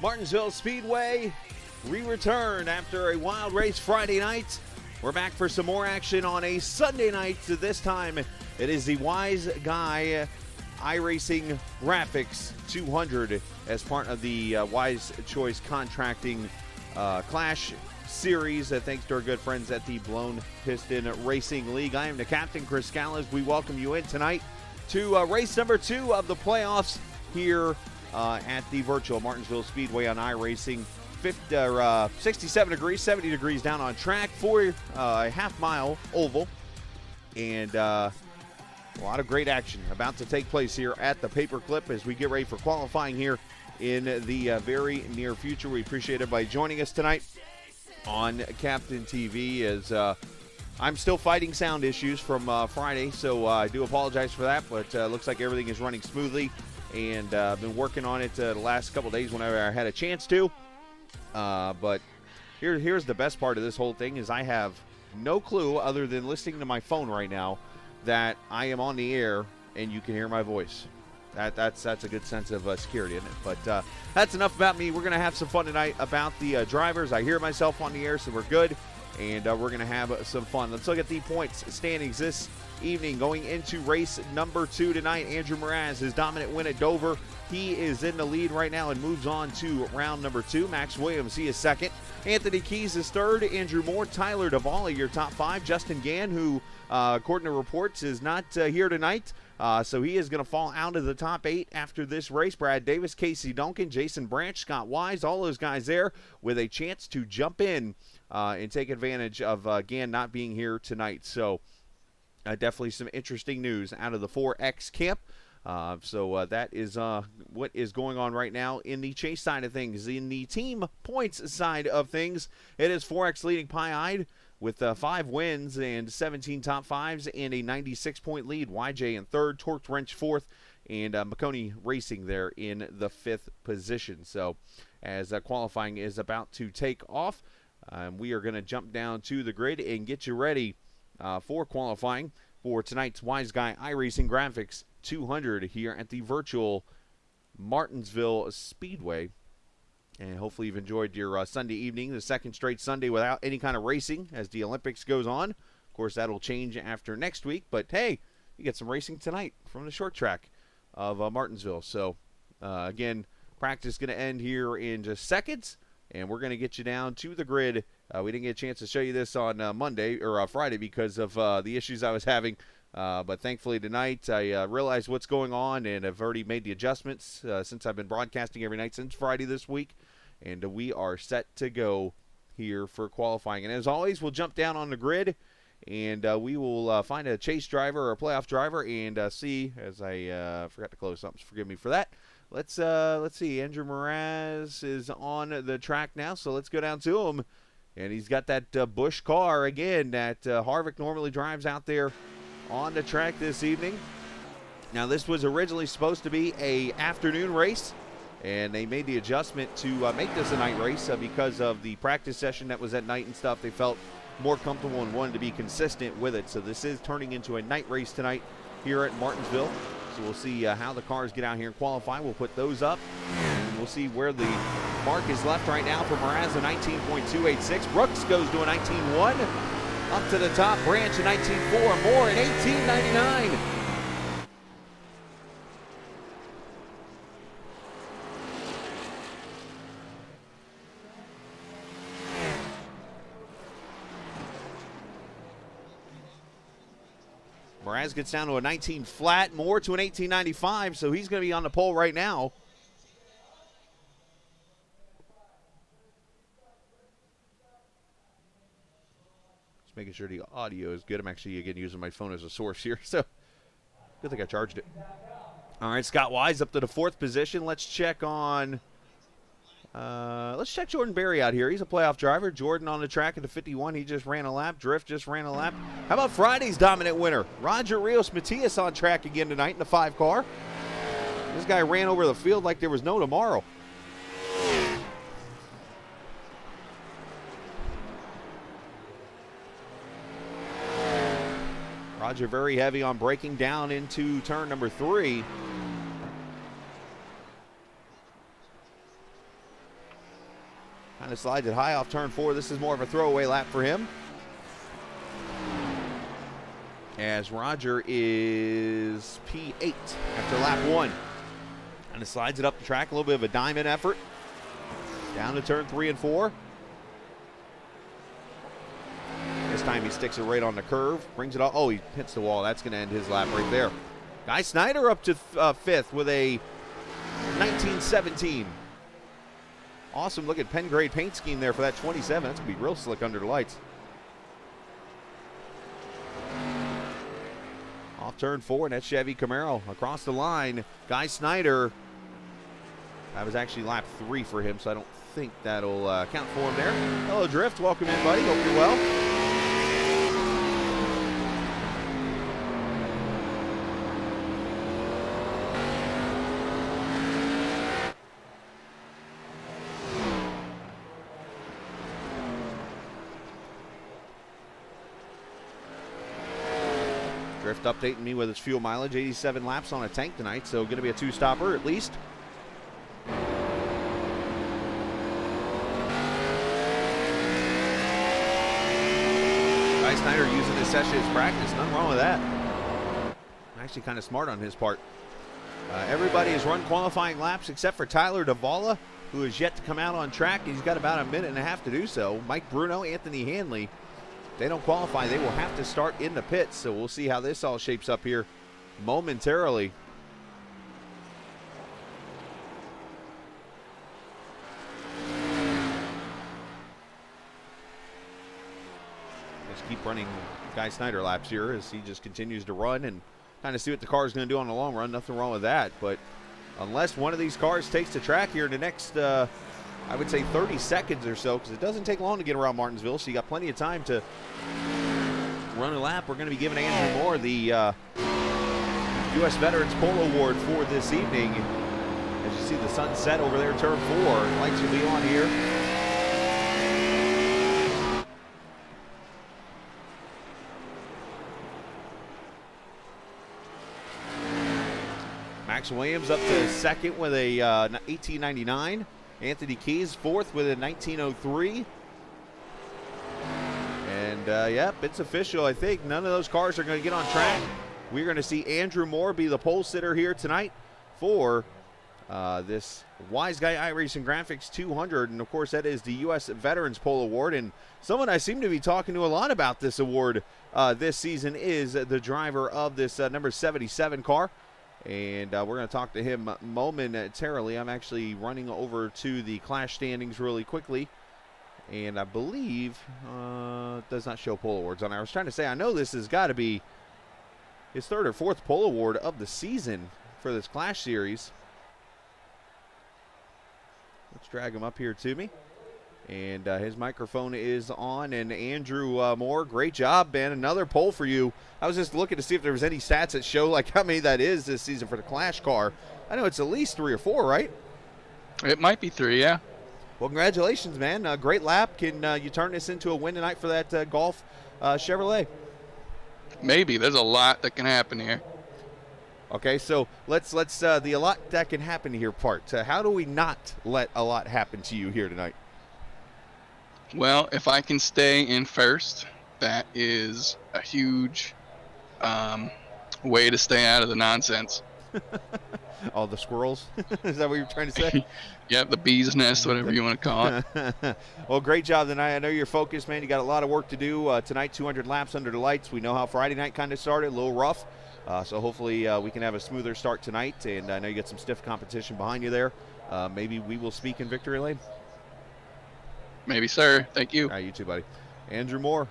Martinsville Speedway, we return after a wild race Friday night. We're back for some more action on a Sunday night. This time, it is the Wiseguy iRacing Graphics 200 as part of the Wise Choice Contracting Clash Series. Thanks to our good friends at the Blown Piston Racing League. I am the captain, Chris Scallas. We welcome you in tonight to race number 2 of the playoffs here at the Virtual Martinsville Speedway on iRacing. 67 degrees, 70 degrees down on track for a half-mile oval. And a lot of great action about to take place here at the Paperclip as we get ready for qualifying here in the very near future. We appreciate everybody joining us tonight on Captain TV as I'm still fighting sound issues from Friday, so I do apologize for that, but looks like everything is running smoothly, and I've been working on it the last couple days whenever I had a chance to. But here's the best part of this whole thing is I have no clue other than listening to my phone right now that I am on the air and you can hear my voice. That's a good sense of security, isn't it? But that's enough about me. We're going to have some fun tonight about the drivers. I hear myself on the air, so we're good, and we're going to have some fun. Let's look at the points standings this evening. Going into race number 2 tonight, Andrew Mraz, his dominant win at Dover. He is in the lead right now and moves on to round number 2. Max Williams, he is second. Anthony Keys is third. Andrew Moore, Tyler Duvall, your top 5. Justin Gann, who, according to reports, is not here tonight. So he is going to fall out of the top 8 after this race. Brad Davis, Casey Duncan, Jason Branch, Scott Wise, all those guys there with a chance to jump in and take advantage of Gann not being here tonight. So definitely some interesting news out of the 4X camp. So that is what is going on right now in the chase side of things. In the team points side of things, it is 4X leading pie-eyed with 5 wins and 17 top 5s and a 96-point lead. YJ in third, Torqued Wrench fourth, and McConey Racing there in the 5th position. So as qualifying is about to take off, we are going to jump down to the grid and get you ready for qualifying for tonight's Wiseguy iRacing Graphics 200 here at the Virtual Martinsville Speedway. And hopefully you've enjoyed your Sunday evening, the second straight Sunday without any kind of racing as the Olympics goes on. Of course, that'll change after next week. But, hey, you get some racing tonight from the short track of Martinsville. So Again, practice is going to end here in just seconds, and we're going to get you down to the grid. We didn't get a chance to show you this on Monday or Friday because of the issues I was having. But thankfully tonight I realized what's going on, and I've already made the adjustments since I've been broadcasting every night since Friday this week. And we are set to go here for qualifying. And as always, we'll jump down on the grid, and we will find a chase driver or a playoff driver and see, as I forgot to close something, so forgive me for that. Let's see. Andrew Mraz is on the track now, so let's go down to him. And he's got that Busch car again that Harvick normally drives out there on the track this evening. Now, this was originally supposed to be a afternoon race, and they made the adjustment to make this a night race because of the practice session that was at night and stuff. They felt more comfortable and wanted to be consistent with it. So this is turning into a night race tonight here at Martinsville. So we'll see how the cars get out here and qualify. We'll put those up, and we'll see where the mark is left right now for Mraz, a 19.286. Brooks goes to a 19.1. Up to the top, Branch a 19.4. Moore at 18.99. Mraz gets down to a 19 flat, Moore to an 18.95, so he's going to be on the pole right now. Just making sure the audio is good. I'm actually, again, using my phone as a source here, so good thing I charged it. All right, Scott Wise up to the 4th position. Let's check on... let's check Jordan Berry out here. He's a playoff driver. Jordan on the track at the 51. He just ran a lap. Drift just ran a lap. How about Friday's dominant winner? Roger Rios Matias on track again tonight in the 5 car. This guy ran over the field like there was no tomorrow. Roger very heavy on braking down into turn number 3. Kind of slides it high off turn 4. This is more of a throwaway lap for him, as Roger is P8 after lap 1. Kind of slides it up the track, a little bit of a diamond effort. Down to turn 3 and 4. This time he sticks it right on the curve, brings it up. Oh, he hits the wall. That's going to end his lap right there. Guy Snyder up to 5th with a 19.17. Awesome looking pen grade paint scheme there for that 27. That's going to be real slick under the lights. Off turn 4, and that's Chevy Camaro across the line. Guy Snyder, that was actually lap 3 for him, so I don't think that'll count for him there. Hello, Drift. Welcome in, buddy. Hope you're well. Drift updating me with his fuel mileage, 87 laps on a tank tonight, so going to be a 2-stopper at least. Guy Snyder using this session as practice, nothing wrong with that. Actually kind of smart on his part. Everybody has run qualifying laps except for Tyler Davala, who is yet to come out on track. He's got about a minute and a half to do so. Mike Bruno, Anthony Hanley. If they don't qualify, they will have to start in the pits, so we'll see how this all shapes up here momentarily. Just keep running Guy Snyder laps here as he just continues to run and kind of see what the car is going to do on the long run. Nothing wrong with that, but unless one of these cars takes the track here in the next I would say 30 seconds or so, because it doesn't take long to get around Martinsville, so you got plenty of time to run a lap. We're going to be giving Andrew Moore the U.S. Veterans Pole Award for this evening. As you see the sun set over there, turn 4. Lights will be on here. Max Williams up to 2nd with a 18.99. Anthony Keys 4th with a 19.03. And, yep, it's official. I think none of those cars are going to get on track. We're going to see Andrew Moore be the pole sitter here tonight for this Wiseguy iRacing Graphics 200, and of course that is the U.S. Veterans Pole Award. And someone I seem to be talking to a lot about this award this season is the driver of this number 77 car, and we're going to talk to him momentarily. I'm actually running over to the clash standings really quickly, and I believe it does not show pole awards on there. I was trying to say, I know this has got to be his third or fourth pole award of the season for this clash series. Let's drag him up here to me. And his microphone is on. And Andrew Moore, great job, man. Another pole for you. I was just looking to see if there was any stats that show like how many that is this season for the Clash car. I know it's at least 3 or 4, right? It might be 3, yeah. Well, congratulations, man. Great lap. Can you turn this into a win tonight for that Golf Chevrolet? Maybe. There's a lot that can happen here. Okay, so let's the a lot that can happen here part. How do we not let a lot happen to you here tonight? Well, if I can stay in first, that is a huge way to stay out of the nonsense. All the squirrels? Is that what you're trying to say? Yep, the bee's nest, whatever you want to call it. Well, great job tonight. I know you're focused, man. You got a lot of work to do tonight. 200 laps under the lights. We know how Friday night kind of started, a little rough. So hopefully we can have a smoother start tonight. And I know you got some stiff competition behind you there. Maybe we will speak in victory lane. Maybe, sir. Thank you. All right, you too, buddy. Andrew Moore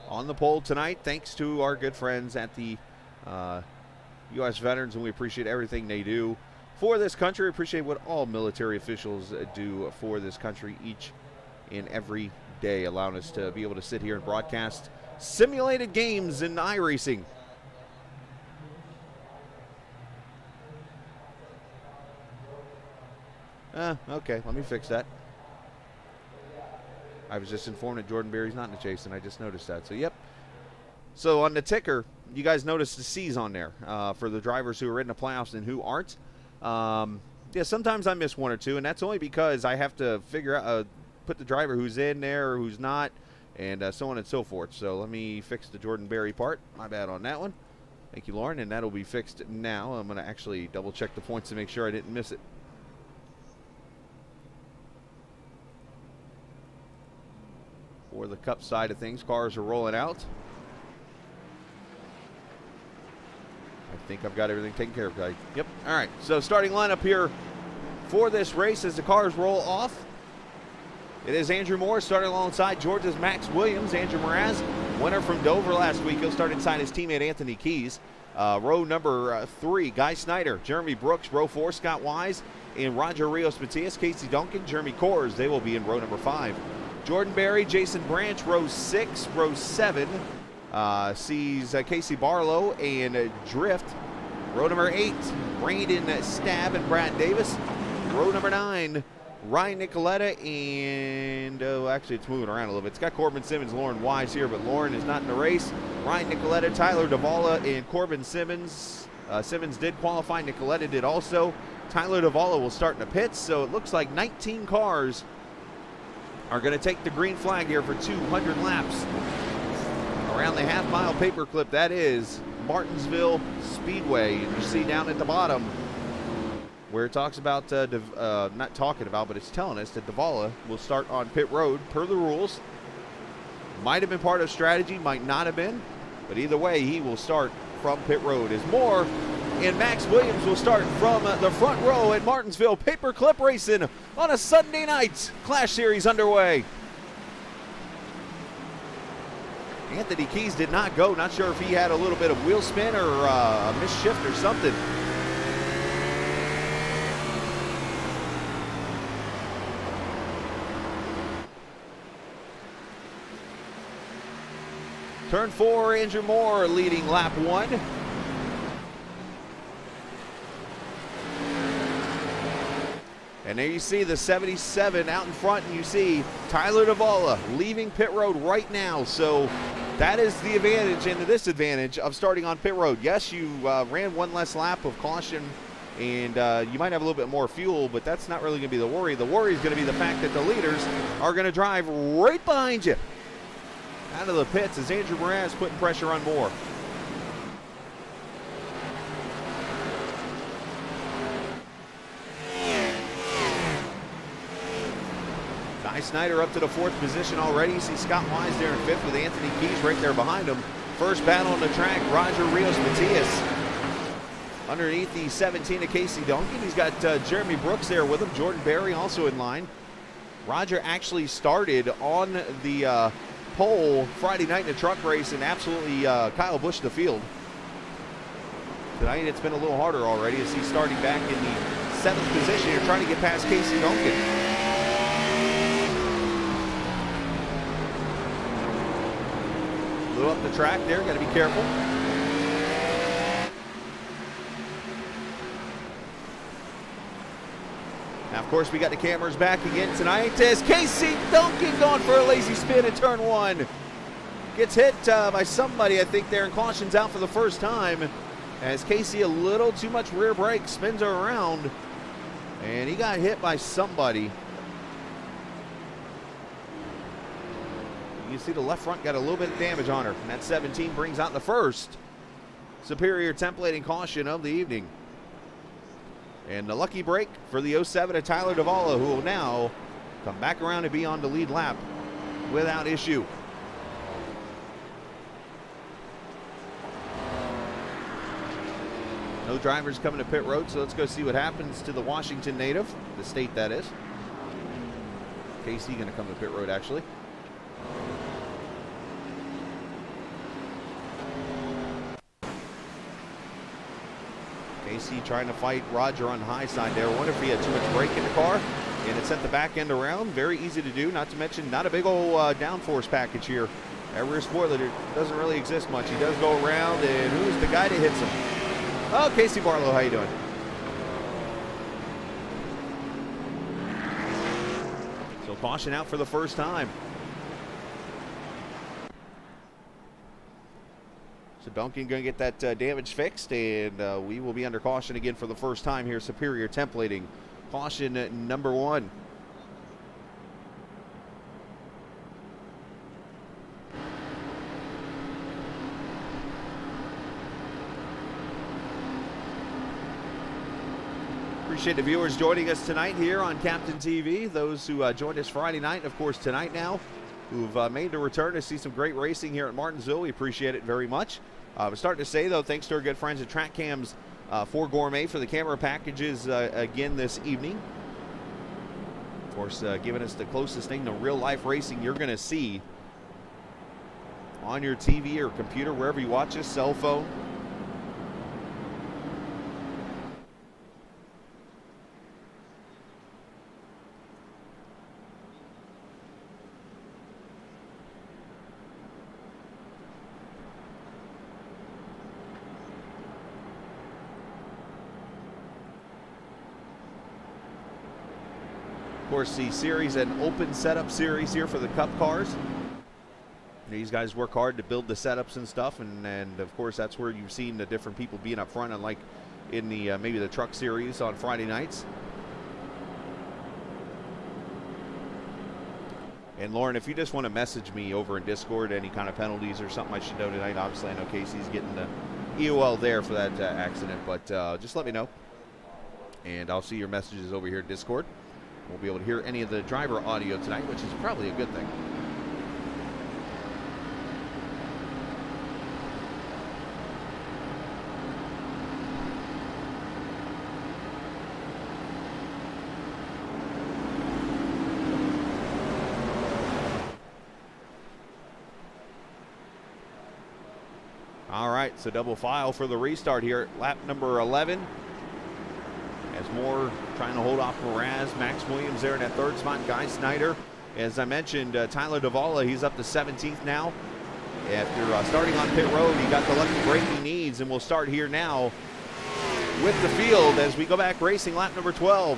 on the pole tonight, thanks to our good friends at the U.S. Veterans, and we appreciate everything they do for this country. Appreciate what all military officials do for this country each and every day, allowing us to be able to sit here and broadcast simulated games in iRacing. Okay, let me fix that. I was just informed that Jordan Berry's not in the chase, and I just noticed that. So, yep. So, on the ticker, you guys noticed the C's on there for the drivers who are in the playoffs and who aren't. Yeah, sometimes I miss one or two, and that's only because I have to figure out, put the driver who's in there or who's not, and so on and so forth. So, let me fix the Jordan Berry part. My bad on that one. Thank you, Lauren, and that'll be fixed now. I'm going to actually double-check the points to make sure I didn't miss it. For the Cup side of things, cars are rolling out. I think I've got everything taken care of, guys. Yep. All right. So starting lineup here for this race as the cars roll off. It is Andrew Moore starting alongside Georgia's Max Williams. Andrew Mraz, winner from Dover last week. He'll start inside his teammate Anthony Keys. Row number 3, Guy Snyder, Jeremy Brooks. Row 4, Scott Wise and Roger Rios Matias. Casey Duncan, Jeremy Kors. They will be in row number 5. Jordan Berry, Jason Branch, row 6. Row 7 sees Casey Barlow and Drift. Row number 8, Brandon Stab and Brad Davis. Row number 9, Ryan Nicoletta and, actually it's moving around a little bit. It's got Corbin Simmons, Lauren Wise here, but Lauren is not in the race. Ryan Nicoletta, Tyler Davala, and Corbin Simmons. Simmons did qualify, Nicoletta did also. Tyler Davala will start in the pits, so it looks like 19 cars are going to take the green flag here for 200 laps around the half-mile paperclip. That is Martinsville Speedway. And you see down at the bottom where it talks about, not talking about, but it's telling us that Davala will start on pit road per the rules. Might have been part of strategy, might not have been, but either way, he will start from pit road. As Moore and Max Williams will start from the front row at Martinsville. Paperclip racing on a Sunday night. Clash Series underway. Anthony Keys did not go. Not sure if he had a little bit of wheel spin or a misshift or something. Turn 4, Andrew Moore leading lap 1. And there you see the 77 out in front, and you see Tyler Davala leaving pit road right now. So that is the advantage and the disadvantage of starting on pit road. Yes, you ran one less lap of caution, and you might have a little bit more fuel, but that's not really going to be the worry. The worry is going to be the fact that the leaders are going to drive right behind you. Out of the pits is Andrew Mraz putting pressure on Moore. Guy Snyder up to the 4th position already. You see Scott Wise there in 5th with Anthony Keys right there behind him. First battle on the track, Roger Rios Matias. Underneath the 17 of Casey Duncan. He's got Jeremy Brooks there with him. Jordan Berry also in line. Roger actually started on the pole Friday night in the truck race and absolutely Kyle Busch the field. Tonight it's been a little harder already as he's starting back in the 7th position here, trying to get past Casey Duncan. Blew up the track there, got to be careful. Now, of course, we got the cameras back again tonight as Casey Duncan going for a lazy spin at turn 1. Gets hit by somebody, I think, there, and cautions out for the first time as Casey a little too much rear brake, spins her around, and he got hit by somebody. You see the left front got a little bit of damage on her, and that 17 brings out the first Superior templating caution of the evening. And the lucky break for the 07 of Tyler Duvalla, who will now come back around and be on the lead lap without issue. No drivers coming to pit road, so let's go see what happens to the Washington native, the state that is. Casey going to come to pit road, actually. Casey trying to fight Roger on the high side there. I wonder if he had too much brake in the car, and it sent the back end around. Very easy to do, not to mention not a big old downforce package here. That rear spoiler doesn't really exist much. He does go around, and who's the guy that hits him? Oh, Casey Barlow, how you doing? So caution out for the first time. So Duncan going to get that damage fixed, and we will be under caution again for the first time here. Superior templating. Caution number 1. Appreciate the viewers joining us tonight here on Captain TV. Those who joined us Friday night, and of course tonight now, who've made the return to see some great racing here at Martinsville. We appreciate it very much. We're starting to say, though, thanks to our good friends at Track Cams for Gourmet for the camera packages again this evening. Of course, giving us the closest thing to real-life racing you're going to see on your TV or computer, wherever you watch us, cell phone. Of course, the series, an open setup series here for the Cup cars. These guys work hard to build the setups and stuff, and of course that's where you've seen the different people being up front, unlike in the maybe the truck series on Friday nights. And Lauren, if you just want to message me over in Discord any kind of penalties or something I should know tonight, obviously I know Casey's getting the EOL there for that accident, but just let me know, and I'll see your messages over here in Discord. We'll be able to hear any of the driver audio tonight, which is probably a good thing. All right, so double file for the restart here at lap number 11. As Moore trying to hold off Mraz. Max Williams there in that 3rd spot. Guy Snyder. As I mentioned, Tyler Duvalla, he's up to 17th now. After starting on pit road, he got the lucky break he needs, and we'll start here now with the field as we go back racing lap number 12.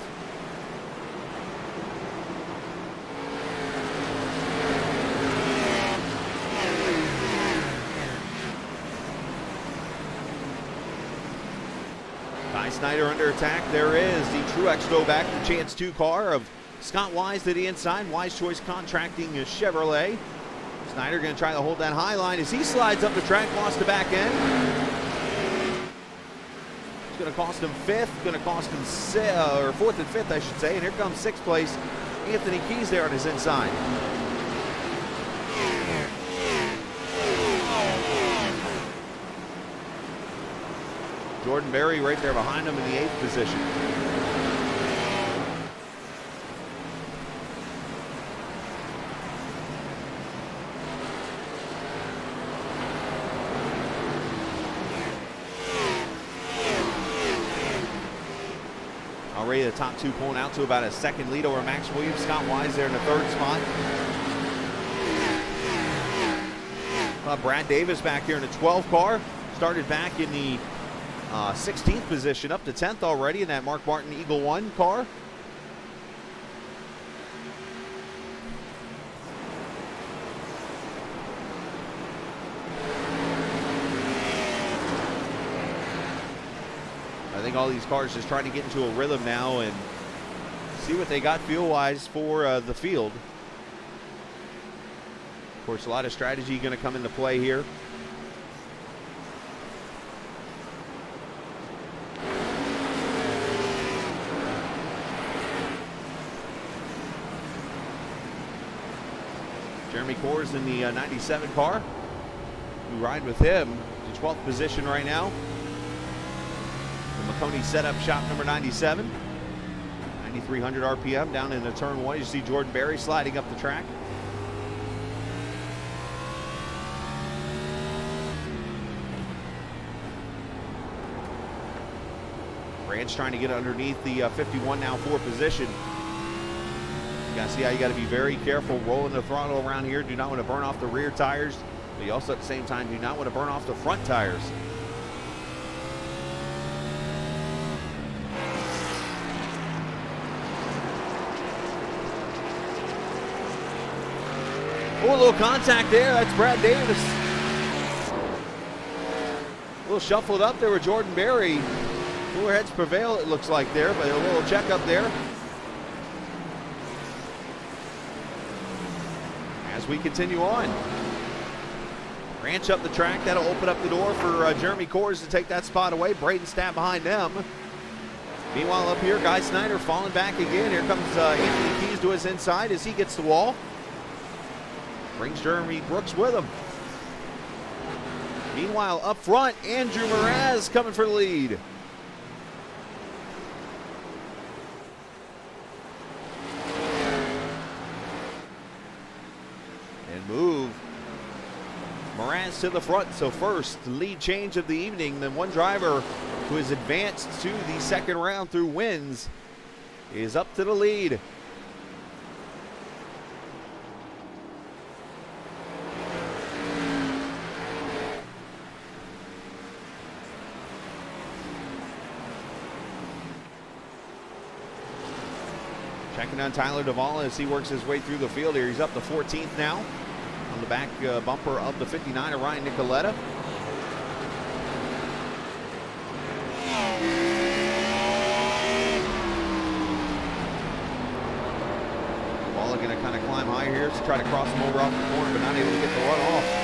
Snyder under attack. There is the Truex throwback, the Chance 2 car of Scott Wise to the inside. Wise Choice Contracting Chevrolet. Snyder going to try to hold that high line as he slides up the track, lost the back end. It's going to cost him 5th, going to cost him 4th and 5th, I should say. And here comes 6th place Anthony Keys there on his inside. Jordan Berry right there behind him in the 8th position. Already the top 2 pulling out to about a 2nd lead over Max Williams. Scott Wise there in the 3rd spot. Brad Davis back here in the 12 car. Started back in the 16th position, up to 10th already in that Mark Martin Eagle 1 car. I think all these cars just trying to get into a rhythm now and see what they got fuel-wise for the field. Of course, a lot of strategy going to come into play here. Jeremy Coors in the 97 car. We ride with him to 12th position right now. The McConey setup shop number 97. 9,300 RPM down into turn 1. You see Jordan Berry sliding up the track. Branch trying to get underneath the 51 now 4 position. You gotta see how you gotta be very careful rolling the throttle around here. Do not want to burn off the rear tires, but you also at the same time do not want to burn off the front tires. Oh, a little contact there. That's Brad Davis. A little shuffled up there with Jordan Berry. Cooler heads prevail, it looks like there, but a little checkup there. As we continue on. Ranch up the track. That'll open up the door for Jeremy Coors to take that spot away. Braden Stapp behind them. Meanwhile, up here, Guy Snyder falling back again. Here comes Anthony Keys to his inside as he gets the wall. Brings Jeremy Brooks with him. Meanwhile, up front, Andrew Mraz coming for the lead. And move Mraz to the front. So first, the lead change of the evening. Then one driver who has advanced to the second round through wins is up to the lead. Checking on Tyler Duvall as he works his way through the field here. He's up to 14th now on the back bumper of the 59 of Ryan Nicoletta. Duvall going to kind of climb high here to try to cross him over off the corner, but not able to get the run off.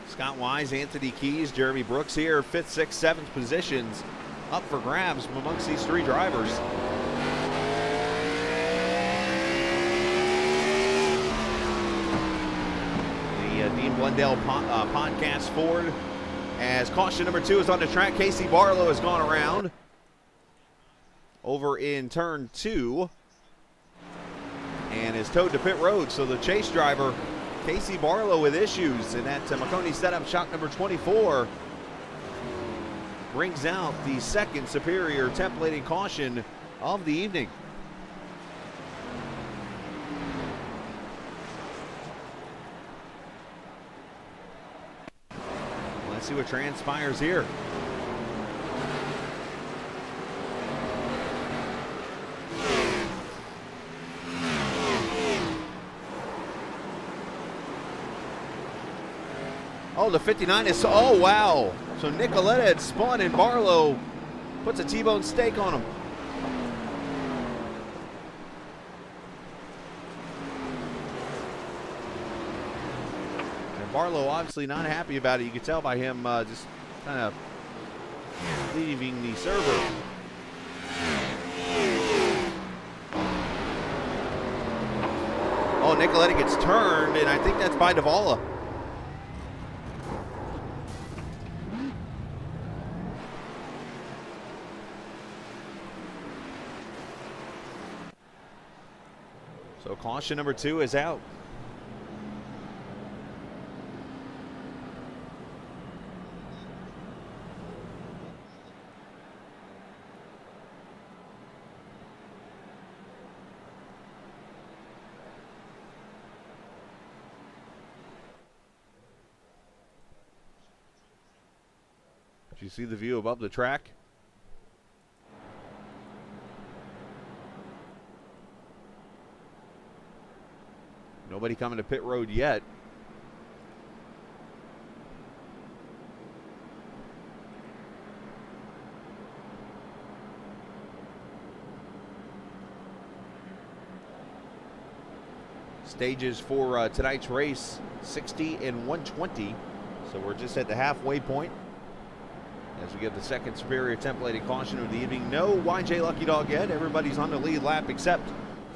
Scott Wise, Anthony Keys, Jeremy Brooks here, 5th, 6th, 7th positions up for grabs amongst these 3 drivers. The Dean Blundell podcast forward as caution number 2 is on the track. Casey Barlow has gone around over in turn 2 and is towed to pit road. So the chase driver, Casey Barlow, with issues, and that McConey setup shot number 24 brings out the second superior templating caution of the evening. Let's see what transpires here. Oh, the 59 is, oh, wow. So Nicoletta had spun and Barlow puts a T-bone steak on him. And Barlow obviously not happy about it. You could tell by him just kind of leaving the server. Oh, Nicoletta gets turned, and I think that's by Davala. So caution number 2 is out. Do you see the view above the track? Nobody coming to pit road yet. Stages for tonight's race, 60 and 120. So we're just at the halfway point as we get the second superior templated caution of the evening. No YJ Lucky Dog yet. Everybody's on the lead lap except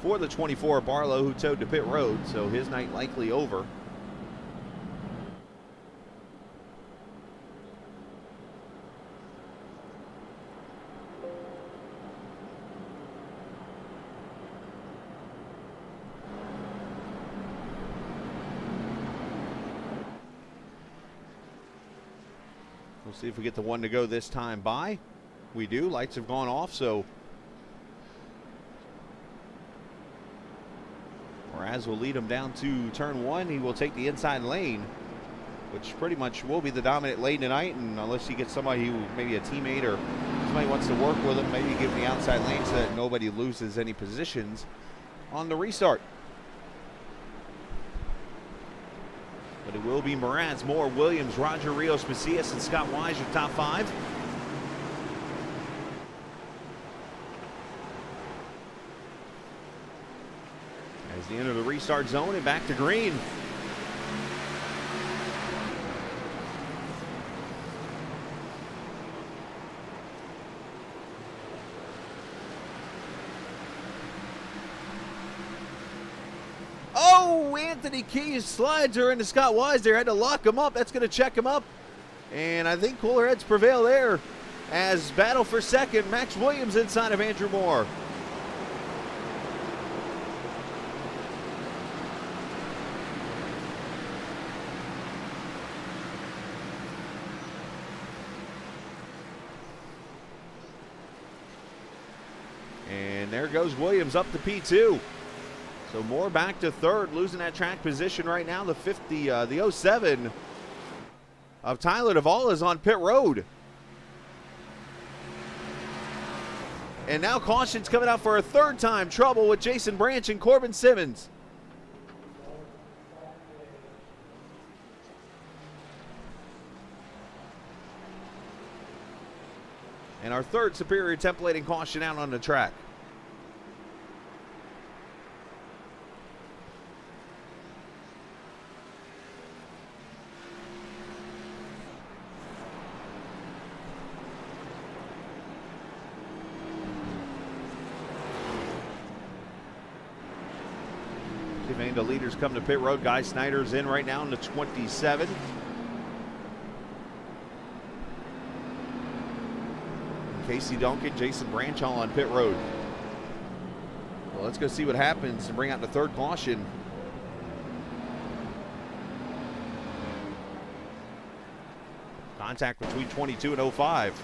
for the 24 Barlow, who towed to pit road, so his night likely over. We'll see if we get the one to go this time by. We do. Lights have gone off, so Mraz will lead him down to turn 1. He will take the inside lane, which pretty much will be the dominant lane tonight. And unless he gets somebody who, maybe a teammate or somebody wants to work with him, maybe give him the outside lane so that nobody loses any positions on the restart. But it will be Mraz, Moore, Williams, Roger, Rios, Macias, and Scott Wise, your top 5. As they enter the restart zone and back to green. Oh, Anthony Keys slides her into Scott Wise there. Had to lock him up. That's going to check him up. And I think cooler heads prevail there as battle for second. Max Williams inside of Andrew Moore. And there goes Williams up to P2. So Moore back to third, losing that track position right now. The 07 of Tyler Duvall is on pit road. And now caution's coming out for a third time. Trouble with Jason Branch and Corbin Simmons. And our third superior templating caution out on the track. See if any of the leaders come to pit road. Guy Snyder's in right now in the 27. Casey Duncan, Jason Branch all on pit road. Well, let's go see what happens and bring out the third caution. Contact between 22 and 05.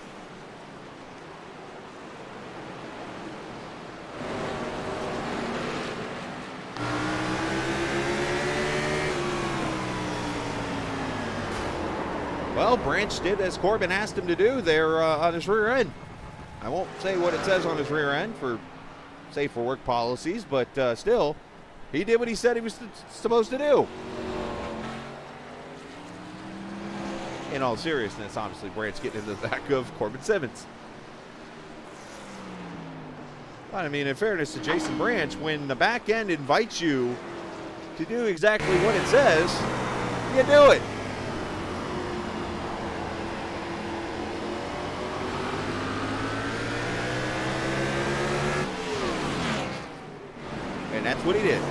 Well, Branch did as Corbin asked him to do there on his rear end. I won't say what it says on his rear end for safe for work policies, but still, he did what he said he was supposed to do. in all seriousness, obviously, Brandt's getting into the back of Corbin Simmons. But, I mean, in fairness to Jason Branch, when the back end invites you to do exactly what it says, you do it. And that's what he did.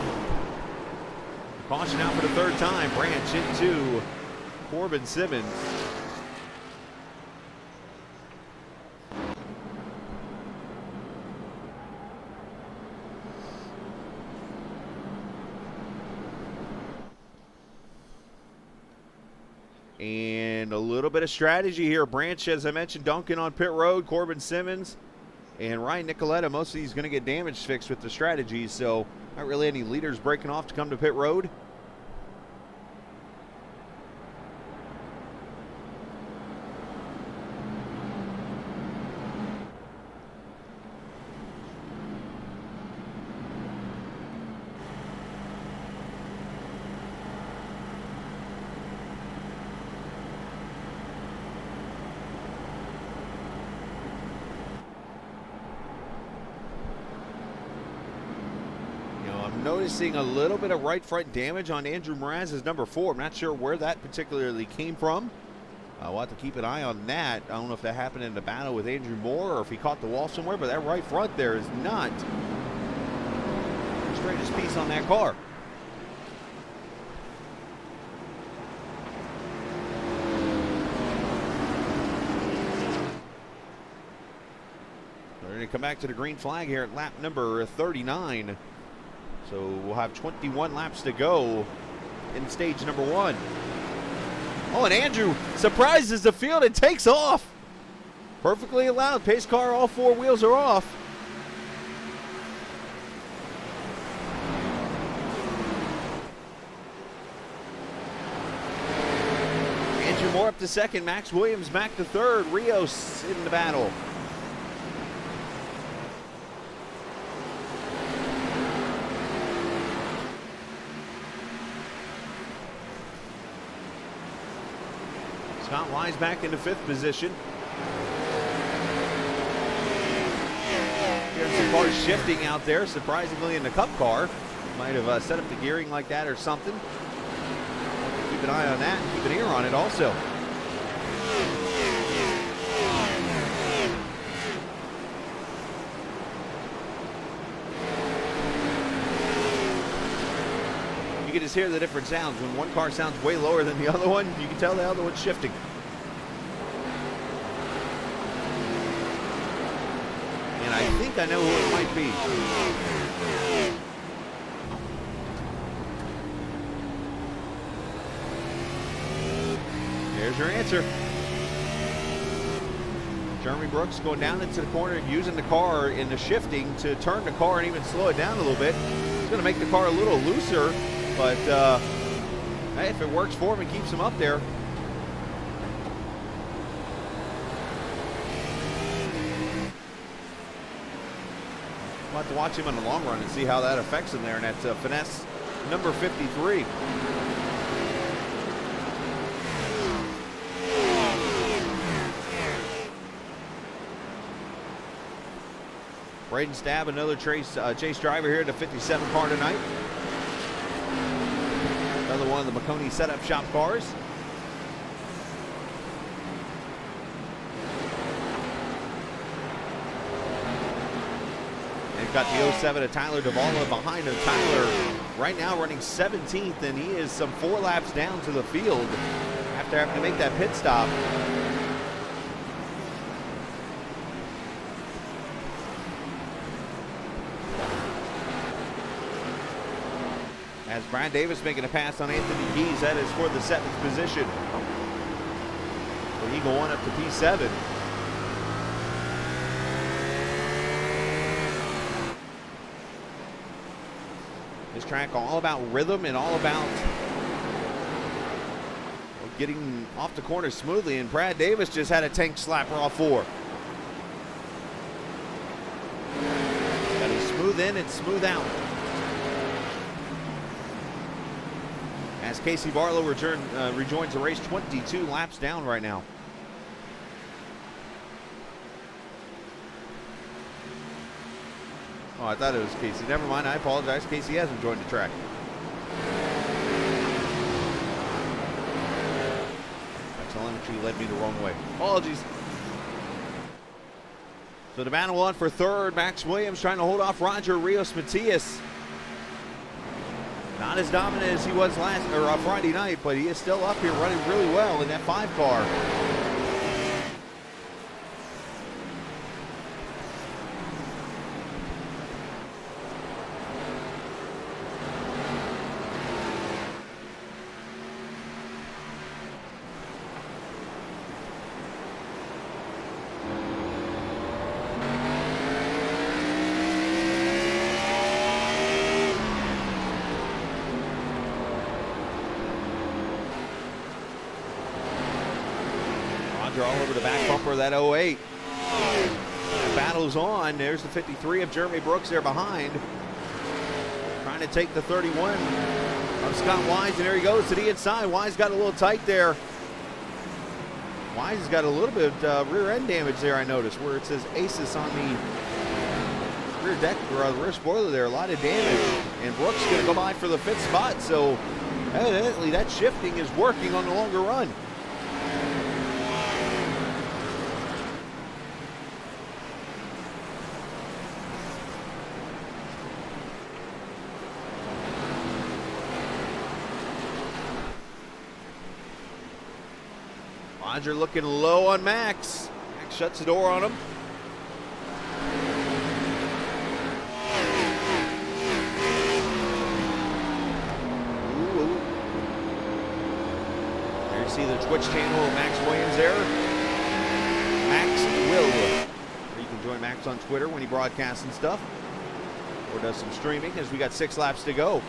Caution out for the third time. Branch into Corbin Simmons. And a little bit of strategy here. Branch, as I mentioned, dunking on pit road. Corbin Simmons and Ryan Nicoletta. Most of these going to get damage fixed with the strategies, so not really any leaders breaking off to come to pit road. Noticing a little bit of right front damage on Andrew Mraz as number 4. I'm not sure where that particularly came from. We'll have to keep an eye on that. I don't know if that happened in the battle with Andrew Moore or if he caught the wall somewhere, but that right front there is not the straightest piece on that car. We're going to come back to the green flag here at lap number 39. So we'll have 21 laps to go in stage number 1. Oh, and Andrew surprises the field and takes off. Perfectly allowed. Pace car, all 4 wheels are off. Andrew Moore up to second. Max Williams back to third. Rios in the battle. Scott Wise back into 5th position. Here's some cars shifting out there, surprisingly in the Cup car. Might have set up the gearing like that or something. Keep an eye on that and keep an ear on it also. You can just hear the different sounds. When one car sounds way lower than the other one, you can tell the other one's shifting. And I think I know who it might be. There's your answer. Jeremy Brooks going down into the corner and using the car in the shifting to turn the car and even slow it down a little bit. It's going to make the car a little looser. But hey, if it works for him and keeps him up there. We'll have to watch him in the long run and see how that affects him there. And that's finesse number 53. Braden Stabb, another chase driver here in the 57 car tonight. Another one of the McConey setup shop cars. They've got the 07 of Tyler Duvalla behind him. Tyler right now running 17th, and he is some 4 laps down to the field after having to make that pit stop. As Brian Davis making a pass on Anthony Keys, that is for the 7th position. The Eagle 1 up to P7. This track all about rhythm and all about getting off the corner smoothly, and Brad Davis just had a tank slapper off 4. Got to smooth in and smooth out. as Casey Barlow rejoins the race, 22 laps down right now. Oh, I thought it was Casey. Never mind, I apologize. Casey hasn't joined the track. My telemetry led me the wrong way. Apologies. So the battle on for third. Max Williams trying to hold off Roger Rios Matias. Not as dominant as he was Friday night, but he is still up here running really well in that 5 car. All over the back bumper of that 08. The battle's on. There's the 53 of Jeremy Brooks there behind. Trying to take the 31 of Scott Wise, and there he goes to the inside. Wise got a little tight there. Wise has got a little bit of rear end damage there, I noticed, where it says Aces on the rear deck, or the rear spoiler there. A lot of damage. And Brooks going to go by for the 5th spot, so evidently that shifting is working on the longer run. Roger looking low on Max. Max shuts the door on him. Ooh. There you see the Twitch channel of Max Williams there. Max Will. You can join Max on Twitter when he broadcasts and stuff, or does some streaming, as we got 6 laps to go.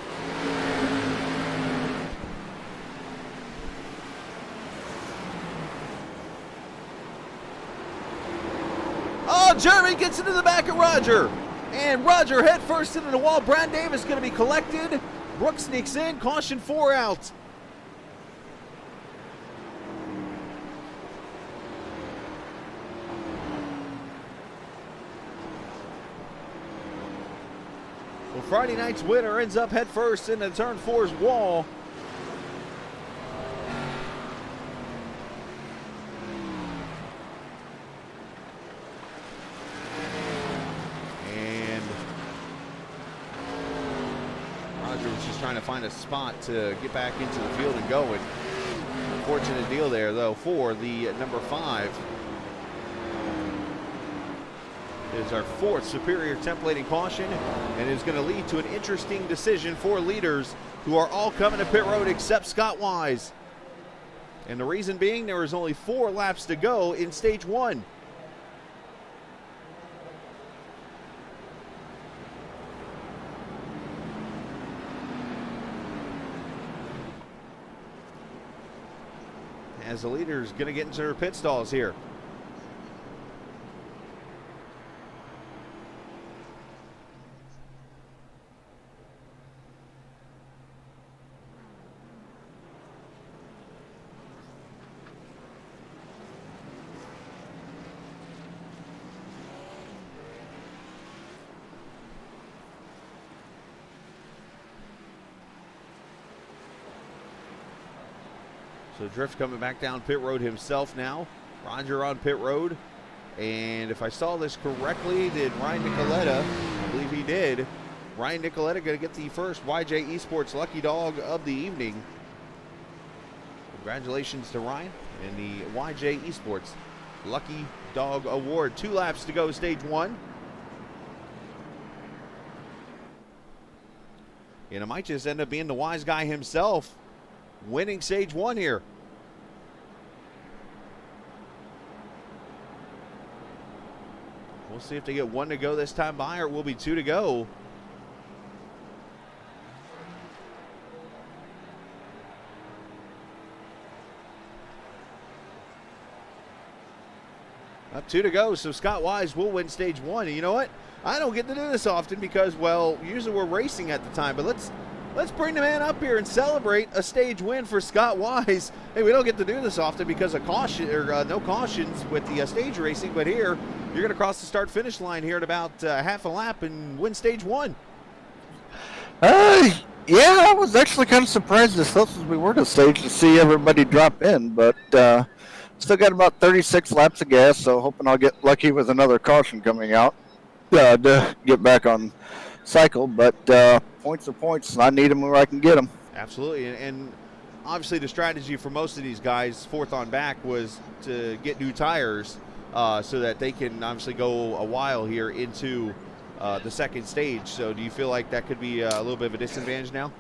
Jeremy gets into the back of Roger, and Roger head first into the wall. Brad Davis going to be collected. Brooks sneaks in, caution 4 out. Well, Friday night's winner ends up head first into turn 4's wall. Trying to find a spot to get back into the field and go. And unfortunate deal there, though, for the number 5. It is our 4th superior templating caution, and is going to lead to an interesting decision for leaders who are all coming to pit road except Scott Wise. And the reason being, there is only 4 laps to go in stage 1. As the leader is going to get into her pit stalls here. So Drift coming back down pit road himself now. Roger on pit road. And if I saw this correctly, did Ryan Nicoletta? I believe he did. Ryan Nicoletta going to get the first YJ Esports Lucky Dog of the evening. Congratulations to Ryan and the YJ Esports Lucky Dog Award. 2 laps to go, stage 1. And it might just end up being the wise guy himself winning stage 1 here. We'll see if they get 1 to go this time by, or it will be 2 to go. Up 2 to go, so Scott Wise will win stage 1. And you know what? I don't get to do this often because, well, usually we're racing at the time, but let's let's bring the man up here and celebrate a stage win for Scott Wise. Hey, we don't get to do this often because of caution or no cautions with the stage racing, but here you're going to cross the start-finish line here at about half a lap and win stage 1. Yeah, I was actually kind of surprised as close as we were to stage to see everybody drop in, but still got about 36 laps of gas, so hoping I'll get lucky with another caution coming out to get back on cycle. But points are points, and I need them where I can get them. Absolutely, and obviously the strategy for most of these guys, fourth on back, was to get new tires so that they can obviously go a while here into the second stage. So do you feel like that could be a little bit of a disadvantage now?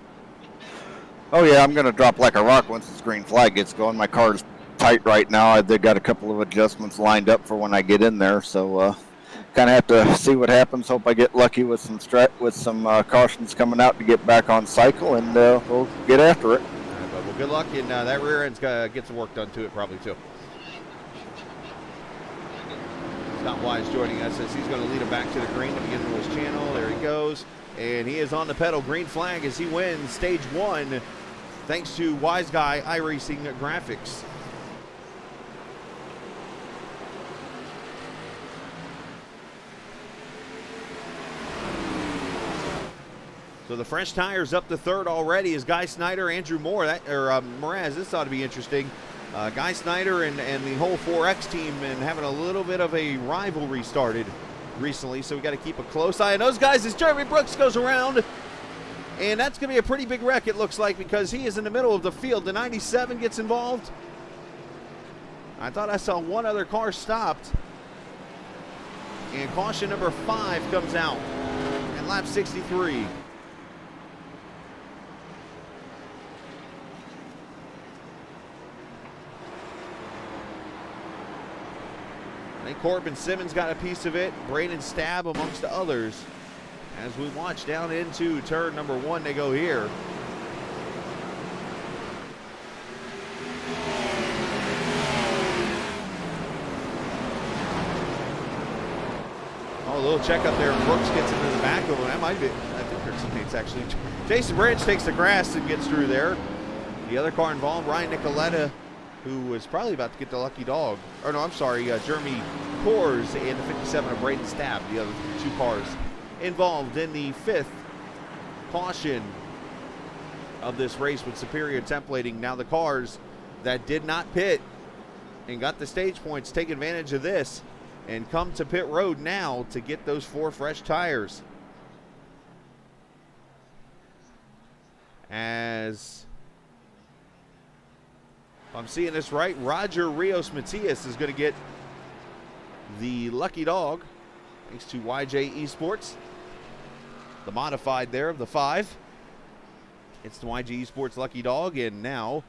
Oh yeah, I'm going to drop like a rock once this green flag gets going. My car's tight right now. They've got a couple of adjustments lined up for when I get in there, so kind of have to see what happens. Hope I get lucky with some cautions coming out to get back on cycle, and we'll get after it. All right, well, good luck, and that rear end's got to get some work done to it probably too. Scott Wise joining us as he's going to lead him back to the green to begin his channel. There he goes, and he is on the pedal. Green flag as he wins stage 1 thanks to Wiseguy iRacing Graphics. So the fresh tires up to third already is Guy Snyder, Andrew Moore, Mraz. This ought to be interesting. Guy Snyder and the whole 4X team and having a little bit of a rivalry started recently, so we got to keep a close eye on those guys as Jeremy Brooks goes around. And that's going to be a pretty big wreck, it looks like, because he is in the middle of the field. The 97 gets involved. I thought I saw one other car stopped. And caution number 5 comes out in lap 63. I think Corbin Simmons got a piece of it. Braden Stab amongst the others. As we watch down into turn number 1, they go here. Oh, a little check up there. Brooks gets into the back of him. That might be, I think there's some mates actually. Jason Branch takes the grass and gets through there. The other car involved, Ryan Nicoletta, who was probably about to get the lucky dog. Or no, I'm sorry, Jeremy Coors and the 57 of Braden Stab, the other 2 cars involved in the 5th caution of this race with superior templating. Now the cars that did not pit and got the stage points take advantage of this and come to pit road now to get those 4 fresh tires. As if I'm seeing this right, Roger Rios Matias is going to get the lucky dog thanks to YJ Esports. The modified there of the 5. It's the YJ Esports lucky dog, and now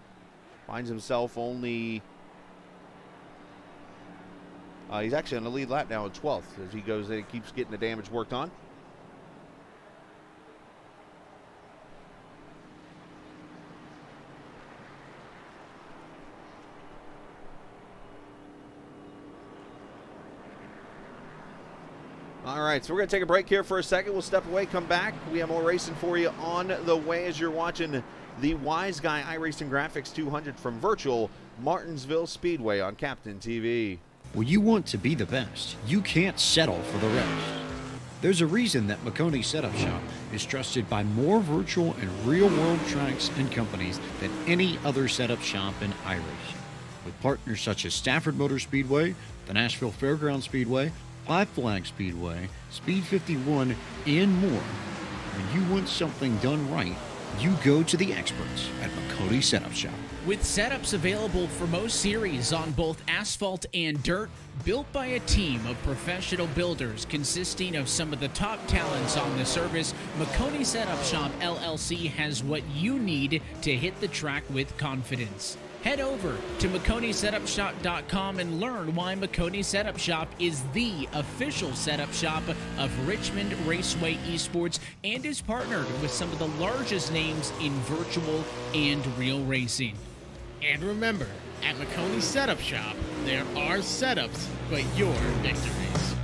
finds himself only he's actually on the lead lap now at 12th as he goes and keeps getting the damage worked on. All right, so we're going to take a break here for a second. We'll step away, come back. We have more racing for you on the way as you're watching the Wiseguy iRacing Graphics 200 from Virtual Martinsville Speedway on Captain TV. When you want to be the best, you can't settle for the rest. There's a reason that McConey Setup Shop is trusted by more virtual and real-world tracks and companies than any other setup shop in iRacing. With partners such as Stafford Motor Speedway, the Nashville Fairgrounds Speedway, Five Flag Speedway, Speed 51, and more. When you want something done right, you go to the experts at McConey Setup Shop. With setups available for most series on both asphalt and dirt, built by a team of professional builders consisting of some of the top talents on the service, McConey Setup Shop LLC has what you need to hit the track with confidence. Head over to McConeySetupShop.com and learn why McConey Setup Shop is the official setup shop of Richmond Raceway Esports and is partnered with some of the largest names in virtual and real racing. And remember, at McConey Setup Shop, there are setups, but your victories.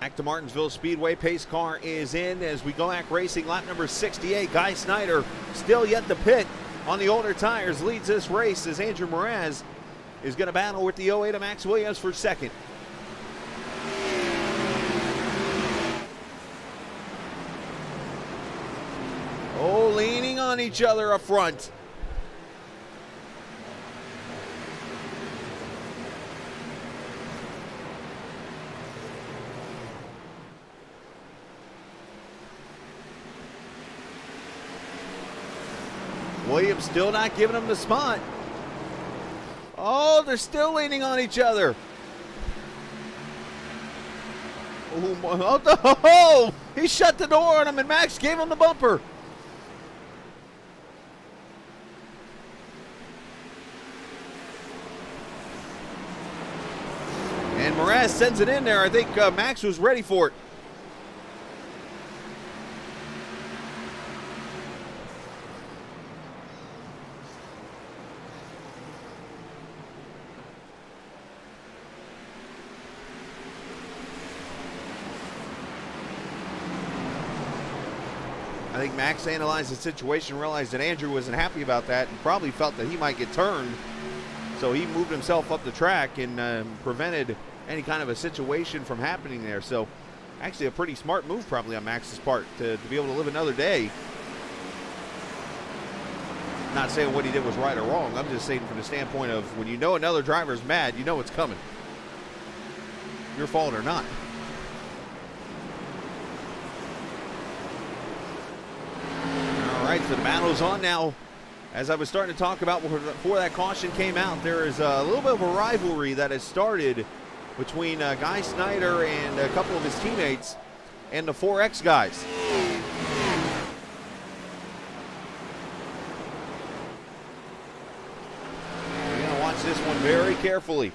Back to Martinsville Speedway. Pace car is in as we go back racing lap number 68. Guy Snyder still yet to pit on the older tires. Leads this race as Andrew Mraz is going to battle with the 08 of Max Williams for second. Oh, leaning on each other up front. Williams still not giving him the spot. Oh, they're still leaning on each other. Oh, he shut the door on him and Max gave him the bumper. And Mraz sends it in there. I think Max was ready for it. I think Max analyzed the situation, realized that Andrew wasn't happy about that, and probably felt that he might get turned. So he moved himself up the track and prevented any kind of a situation from happening there. So actually a pretty smart move probably on Max's part to be able to live another day. Not saying what he did was right or wrong. I'm just saying from the standpoint of when you know another driver's mad, you know what's coming. Your fault or not. All right, so the battle's on now. As I was starting to talk about before that caution came out, there is a little bit of a rivalry that has started between Guy Snyder and a couple of his teammates and the 4X guys. We're going to watch this one very carefully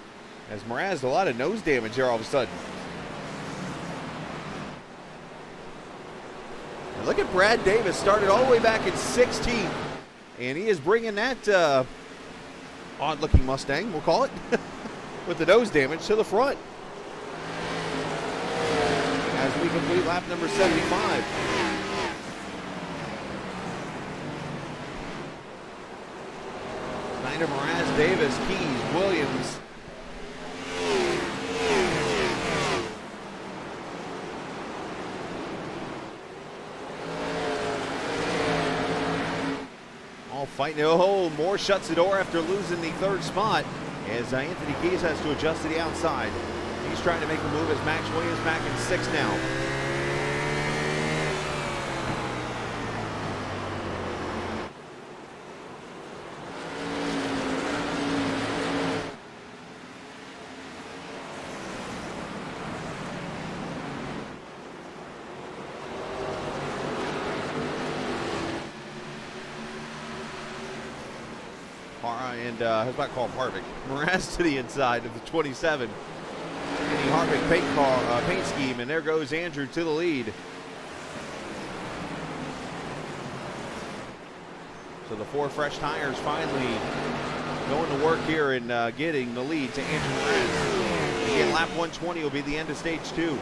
as Mraz a lot of nose damage here all of a sudden. And look at Brad Davis, started all the way back in 16th. And he is bringing that odd-looking Mustang, we'll call it, with the nose damage to the front. As we complete lap number 75. Snyder, Mraz, Davis, Keys, Williams. Fighting. Oh, Moore shuts the door after losing the third spot as Anthony Keys has to adjust to the outside. He's trying to make a move as Max Williams back in 6th now. And how's about called Harvick? Mraz to the inside of the 27. And the Harvick paint scheme, and there goes Andrew to the lead. So the 4 fresh tires finally going to work here and getting the lead to Andrew Mraz. Again, lap 120 will be the end of stage 2.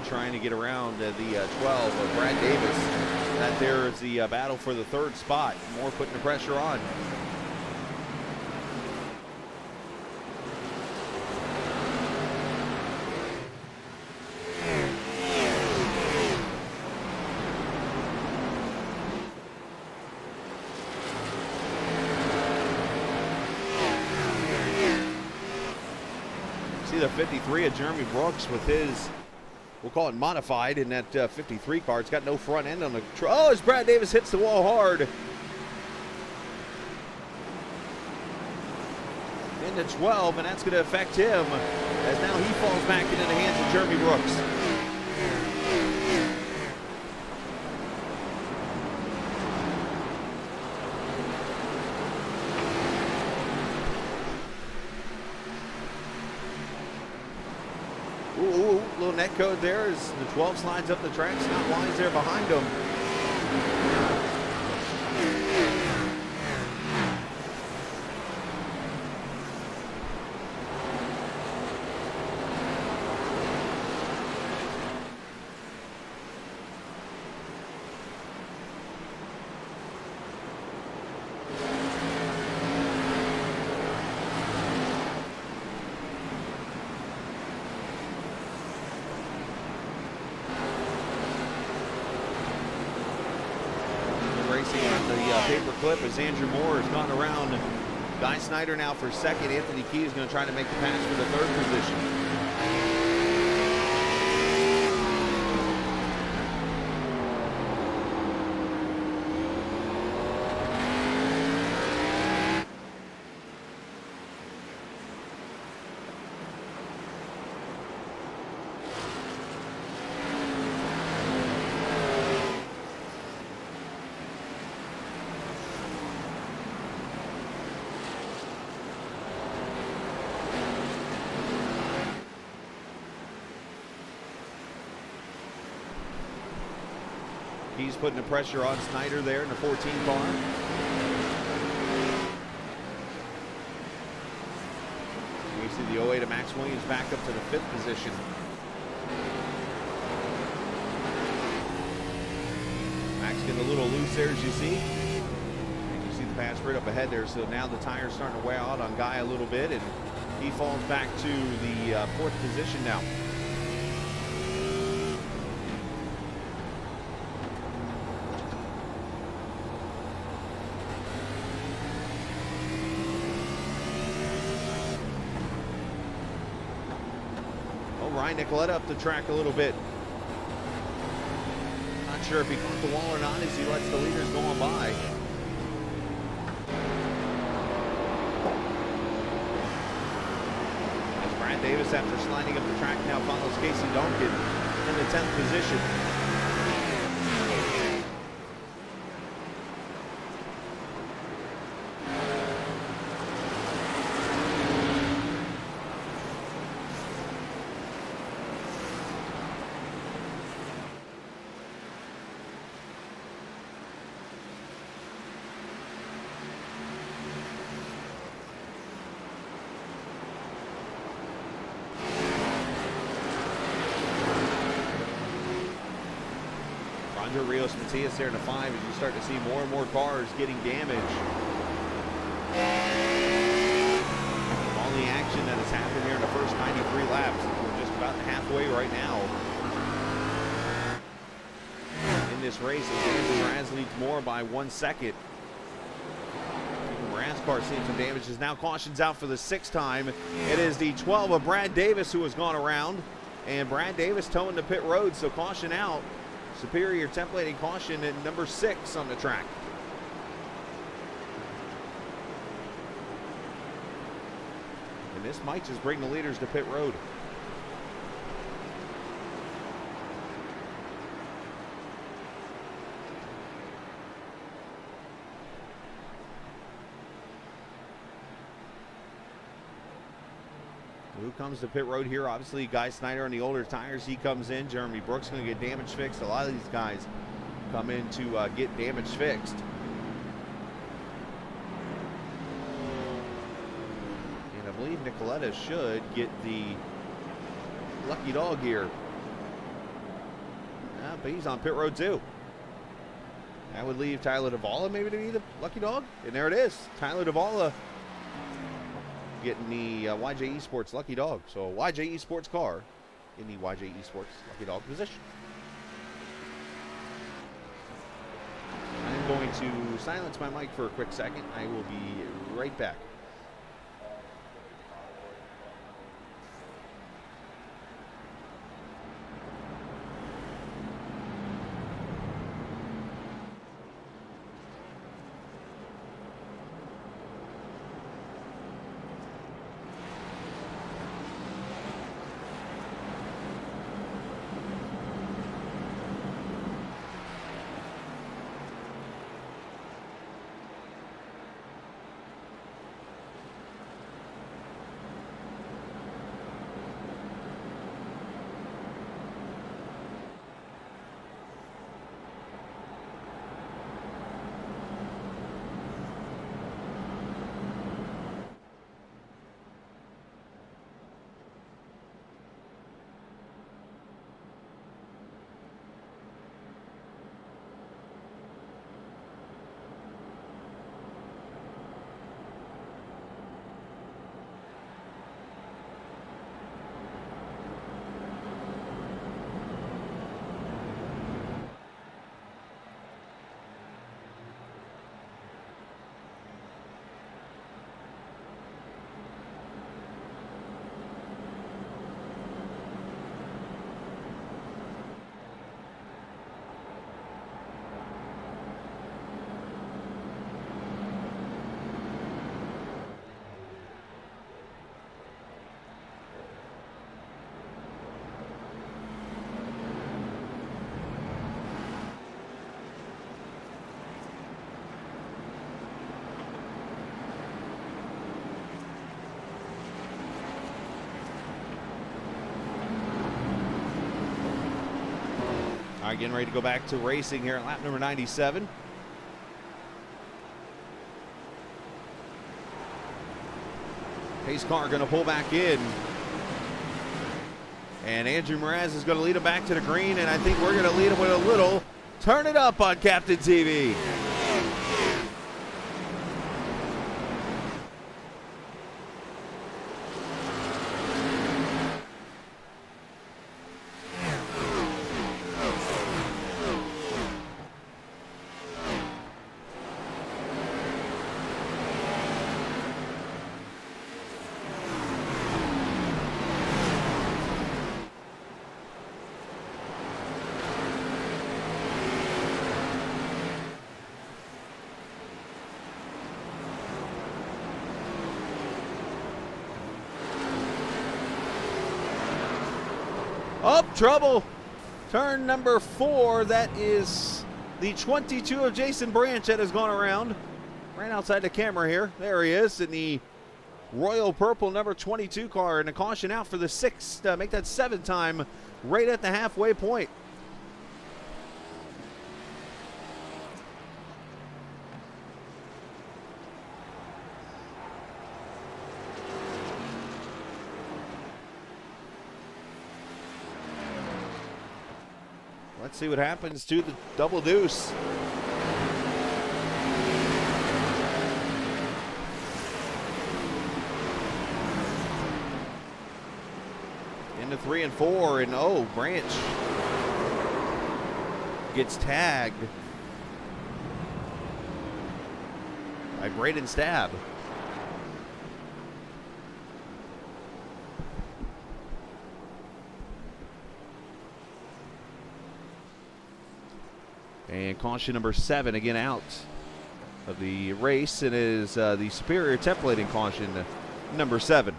Trying to get around the 12 of Brad Davis. That there is the battle for the 3rd spot. Moore putting the pressure on. See the 53 of Jeremy Brooks with his, we'll call it modified, in that 53 car. It's got no front end on the oh, as Brad Davis hits the wall hard. Into 12, and that's going to affect him as now he falls back into the hands of Jeremy Brooks. little net code there as the 12 slides up the track. Scott Wise there behind him. Racing on the paper clip as Andrew Moore has gone around Guy Snyder now for second. Anthony Key is going to try to make the pass for the third position. He's putting the pressure on Snyder there in the 14 car. You see the 08 of Max Williams back up to the 5th position. Max getting a little loose there, as you see. And you see the pass right up ahead there. So now the tire's starting to wear out on Guy a little bit, and he falls back to the 4th position now. Ryan Nicoletta up the track a little bit. Not sure if he caught the wall or not as he lets the leaders go on by. As Brad Davis, after sliding up the track, now follows Casey Duncan in the 10th position. Rios Matias there in the 5 as you start to see more and more cars getting damaged. All the action that has happened here in the first 93 laps. We're just about halfway right now in this race as Andrew Mraz leads more by 1 second. The Mraz car seeing some damage as now caution's out for the 6th time. It is the 12 of Brad Davis who has gone around, and Brad Davis towing the pit road, so caution out. Superior templating caution at number 6 on the track. And this might just bring the leaders to pit road. Who comes to pit road here? Obviously, Guy Snyder on the older tires. He comes in. Jeremy Brooks going to get damage fixed. A lot of these guys come in to get damage fixed. And I believe Nicoletta should get the lucky dog here. But he's on pit road too. That would leave Tyler Duvall maybe to be the lucky dog. And there it is. Tyler Duvall getting the YJ Esports lucky dog. So a YJ Esports car in the YJ Esports lucky dog position. I'm going to silence my mic for a quick second. I will be right back. right, getting ready to go back to racing here at lap number 97. Pace car going to pull back in. And Andrew Mraz is going to lead him back to the green, and I think we're going to lead him with a little turn it up on Captain TV. Up, trouble. Turn number 4. That is the 22 of Jason Branch that has gone around. Right outside the camera here. There he is in the royal purple number 22 car. And a caution out for the 6th. Make that 7th time right at the halfway point. Let's see what happens to the double deuce. Into 3 and 4, and oh, Branch gets tagged by Braden Stab. And caution number 7 again out of the race. It is the superior templating caution number 7.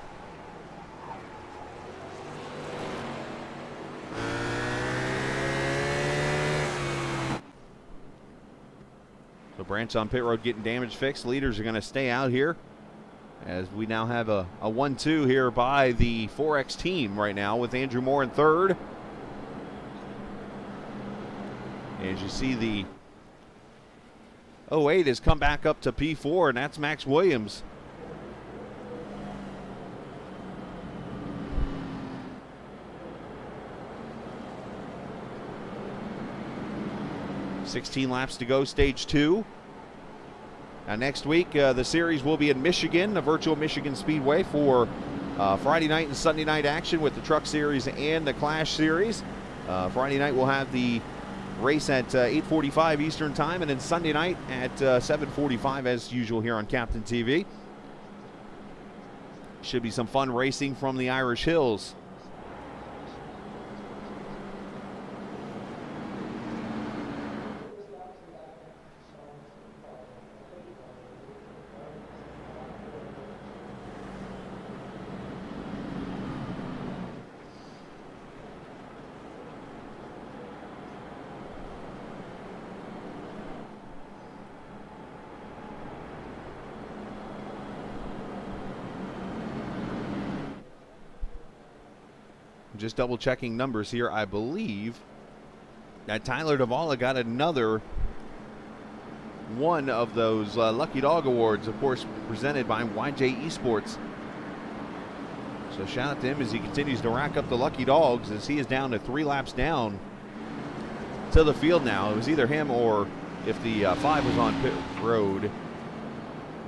So Branch on pit road getting damage fixed. Leaders are going to stay out here as we now have a 1-2 here by the 4X team right now with Andrew Moore in 3rd. As you see, the 08 has come back up to P4, and that's Max Williams. "16 laps to go, stage 2. Now next week, the series will be in Michigan, the Virtual Michigan Speedway, for Friday night and Sunday night action with the Truck Series and the Clash Series. Friday night we'll have the race at 8:45 Eastern Time, and then Sunday night at 7:45 as usual here on Captain TV. Should be some fun racing from the Irish Hills. Just double checking numbers here. I believe that Tyler Davala got another one of those Lucky Dog Awards, of course, presented by YJ Esports. So shout out to him as he continues to rack up the Lucky Dogs, as he is down to 3 laps down to the field now. It was either him, or if the 5 was on pit road,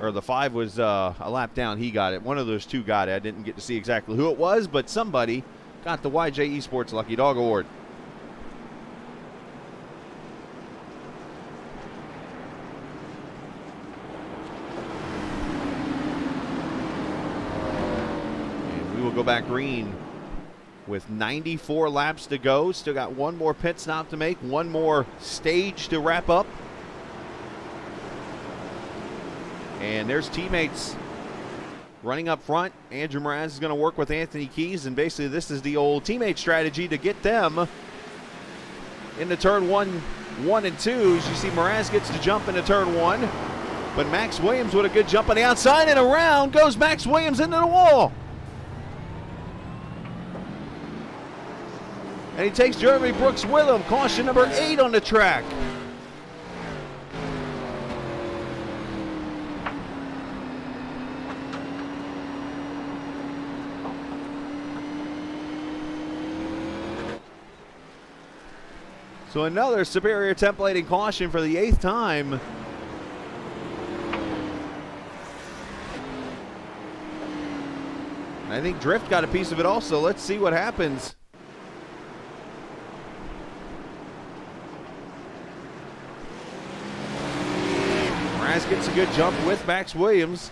or the 5 was a lap down, he got it. One of those two got it. I didn't get to see exactly who it was, but somebody got the YJ Esports Lucky Dog Award. And we will go back green with 94 laps to go. Still got one more pit stop to make, one more stage to wrap up. And there's teammates running up front. Andrew Mraz is going to work with Anthony Keys, and basically this is the old teammate strategy to get them into turn 1 and 2. As you see, Mraz gets to jump into turn 1, but Max Williams with a good jump on the outside, and around goes Max Williams into the wall. And he takes Jeremy Brooks with him. Caution number 8 on the track. So another superior templating caution for the 8th time. I think Drift got a piece of it also. Let's see what happens. Mraz gets a good jump with Max Williams.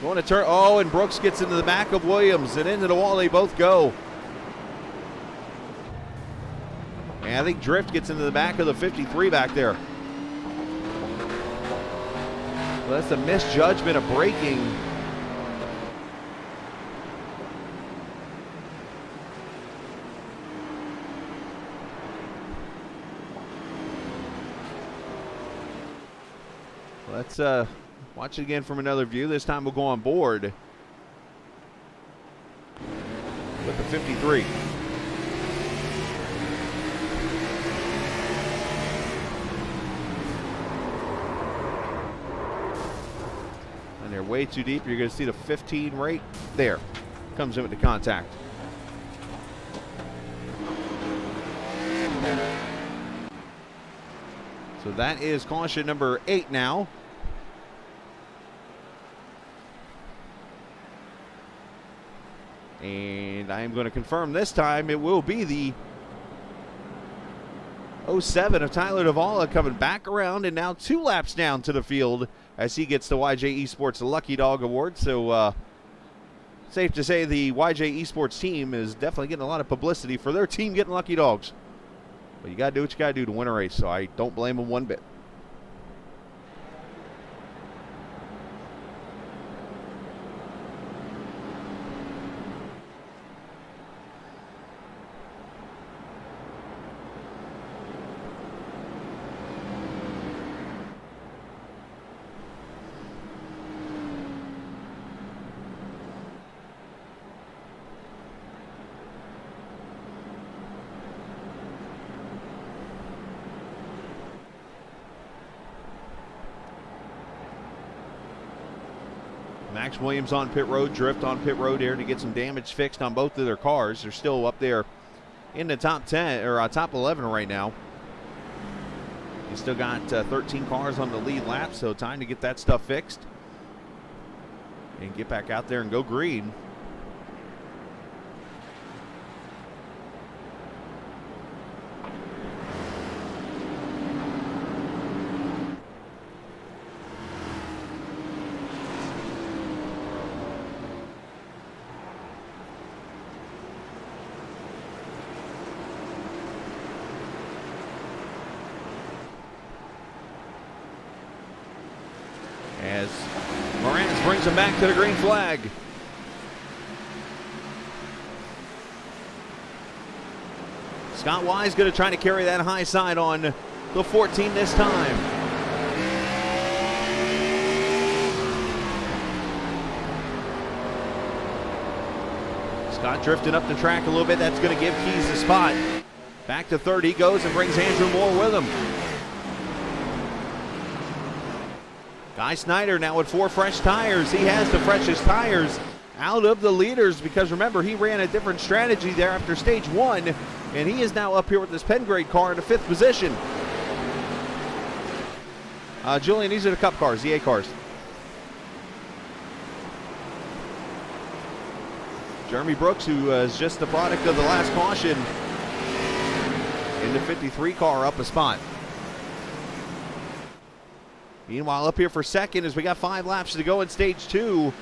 Going to turn. Oh, and Brooks gets into the back of Williams, and into the wall they both go. And I think Drift gets into the back of the 53 back there. Well, that's a misjudgment of braking. Let's watch it again from another view. This time we'll go on board with the 53. And they're way too deep. You're going to see the 15 right there. Comes in with the contact. So that is caution number 8 now. And I am going to confirm this time it will be the 07 of Tyler Davala coming back around, and now 2 laps down to the field as he gets the YJ Esports Lucky Dog Award. So safe to say the YJ Esports team is definitely getting a lot of publicity for their team getting lucky dogs. But you got to do what you got to do to win a race, so I don't blame them one bit. Max Williams on pit road, Drift on pit road here to get some damage fixed on both of their cars. They're still up there in the top 10 or top 11 right now. You still got 13 cars on the lead lap, so time to get that stuff fixed and get back out there and go green. As Mraz brings him back to the green flag. Scott Wise going to try to carry that high side on the 14 this time. Scott drifting up the track a little bit. That's going to give Keys the spot. Back to third he goes and brings Andrew Moore with him. Guy Snyder now with 4 fresh tires. He has the freshest tires out of the leaders because remember he ran a different strategy there after stage 1, and he is now up here with this Pengrade car in the 5th position. Julian, these are the Cup cars, the A cars. Jeremy Brooks, who is just the product of the last caution in the 53 car, up a spot. Meanwhile, up here for second as we got 5 laps to go in stage 2.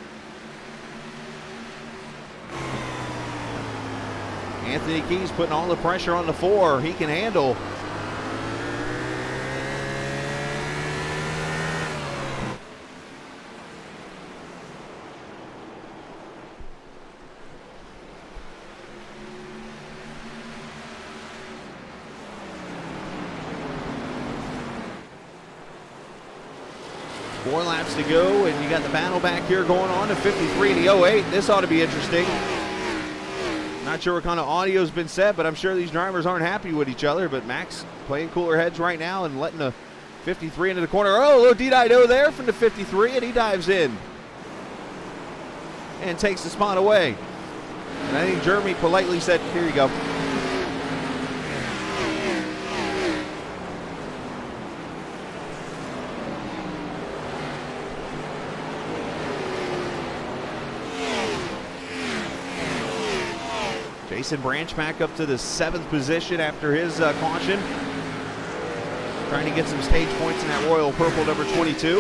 Anthony Keys putting all the pressure on the 4 he can handle. Four laps to go, and you got the battle back here going on to 53 and the 08. This ought to be interesting. Not sure what kind of audio's been said, but I'm sure these drivers aren't happy with each other. But Max playing cooler heads right now and letting the 53 into the corner. Oh, a little D-Dido there from the 53, and he dives in and takes the spot away. And I think Jeremy politely said, here you go. Jason Branch back up to the 7th position after his caution. Trying to get some stage points in that royal purple number 22.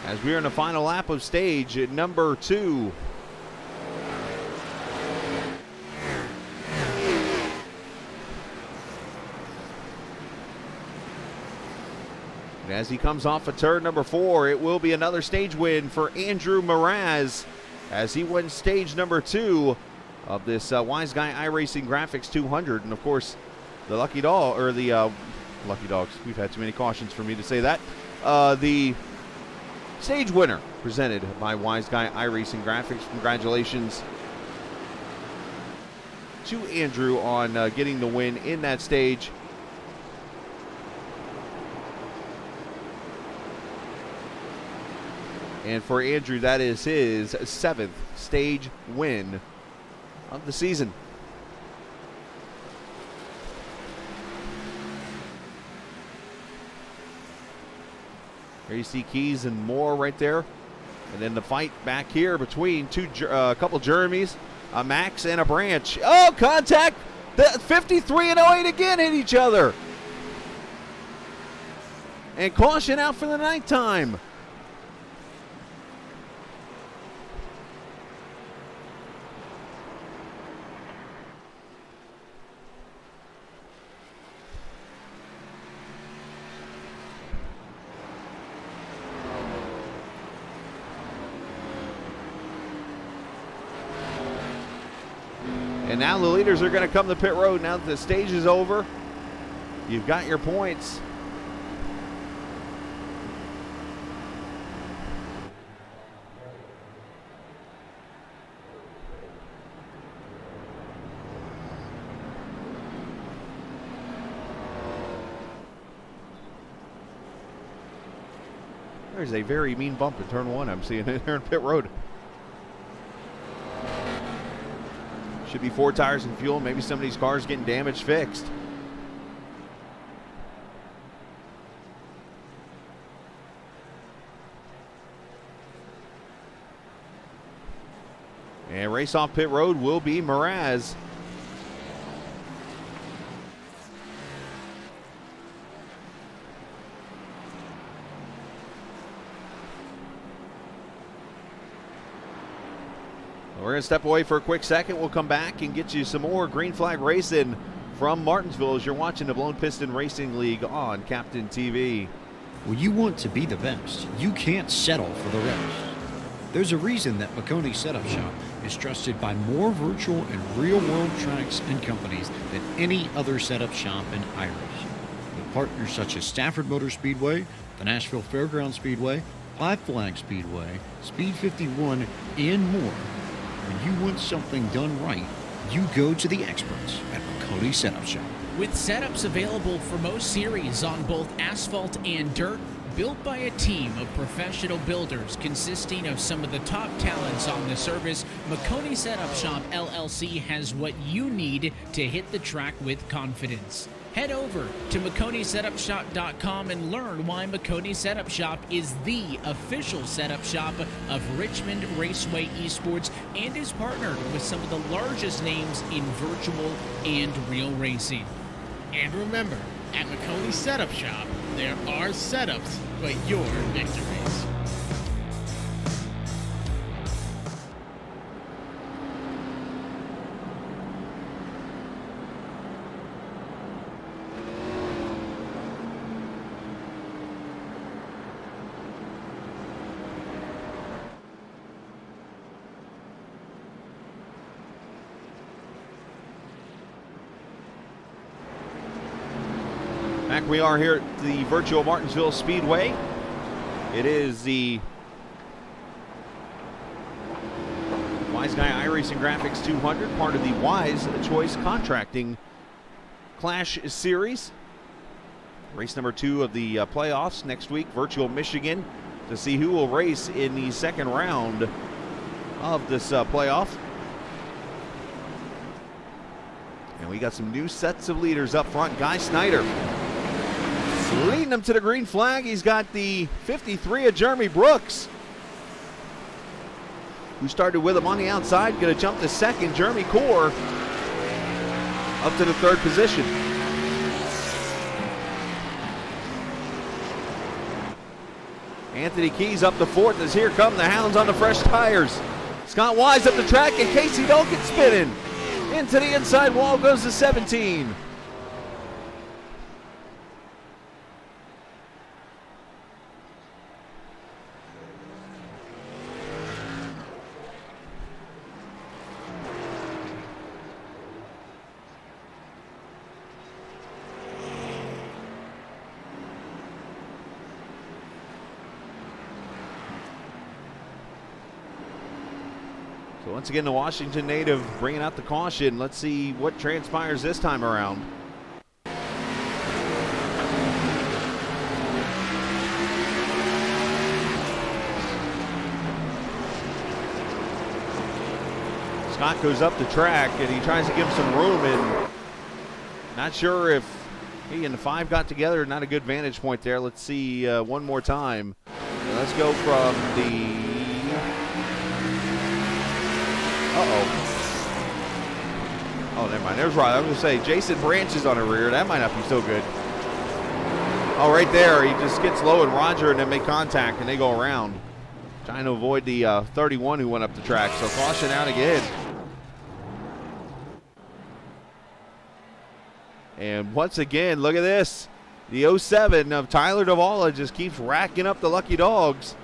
As we are in the final lap of stage at number 2. And as he comes off of turn number 4, it will be another stage win for Andrew Mraz as he wins stage number 2 of this Wiseguy iRacing Graphics 200. And of course, the Lucky Dog, or the Lucky Dogs, we've had too many cautions for me to say that. The stage winner presented by Wiseguy iRacing Graphics. Congratulations to Andrew on getting the win in that stage. And for Andrew, that is his 7th stage win of the season. There you see Keys and Moore right there. And then the fight back here between a couple Jeremys, a Max and a Branch. Oh, contact! The 53 and 08 again hit each other. And caution out for the nighttime. And now the leaders are going to come to pit road now that the stage is over. You've got your points. There's a very mean bump in turn 1 I'm seeing there in pit road. Should be 4 tires and fuel. Maybe some of these cars getting damaged fixed. And race off pit road will be Mraz. We're going to step away for a quick second. We'll come back and get you some more green flag racing from Martinsville as you're watching the Blown Piston Racing League on Captain TV. When you want to be the best, you can't settle for the rest. There's a reason that McConey Setup Shop is trusted by more virtual and real-world tracks and companies than any other setup shop in iRacing. With partners such as Stafford Motor Speedway, the Nashville Fairgrounds Speedway, Five Flag Speedway, Speed 51, and more. When you want something done right, you go to the experts at McConey Setup Shop. With setups available for most series on both asphalt and dirt, built by a team of professional builders consisting of some of the top talents on the service, McConey Setup Shop LLC has what you need to hit the track with confidence. Head over to McConeySetupShop.com and learn why McConey Setup Shop is the official setup shop of Richmond Raceway Esports and is partnered with some of the largest names in virtual and real racing. And remember, at McConey Setup Shop, there are setups, but your victories. Back we are here at the Virtual Martinsville Speedway. It is the Wiseguy iRacing Graphics 200, part of the Wise Choice Contracting Clash Series. Race number 2 of the playoffs next week, Virtual Michigan, to see who will race in the second round of this playoff. And we got some new sets of leaders up front. Guy Snyder leading them to the green flag. He's got the 53 of Jeremy Brooks, who started with him on the outside. Going to jump to second. Jeremy Core up to the 3rd position. Anthony Keys up to 4th as here come the Hounds on the fresh tires. Scott Wise up the track and Casey Dolkin spinning. Into the inside wall goes the 17. So once again, the Washington native bringing out the caution. Let's see what transpires this time around. Scott goes up the track and he tries to give him some room, and not sure if he and the 5 got together. Not a good vantage point there. Let's see one more time. And let's go from the oh, never mind. There's Riley. I was going to say, Jason Branch is on the rear. That might not be so good. Oh, right there. He just gets low and Roger and then make contact, and they go around, trying to avoid the 31 who went up the track. So caution out again. And once again, look at this. The 07 of Tyler Davala just keeps racking up the lucky dogs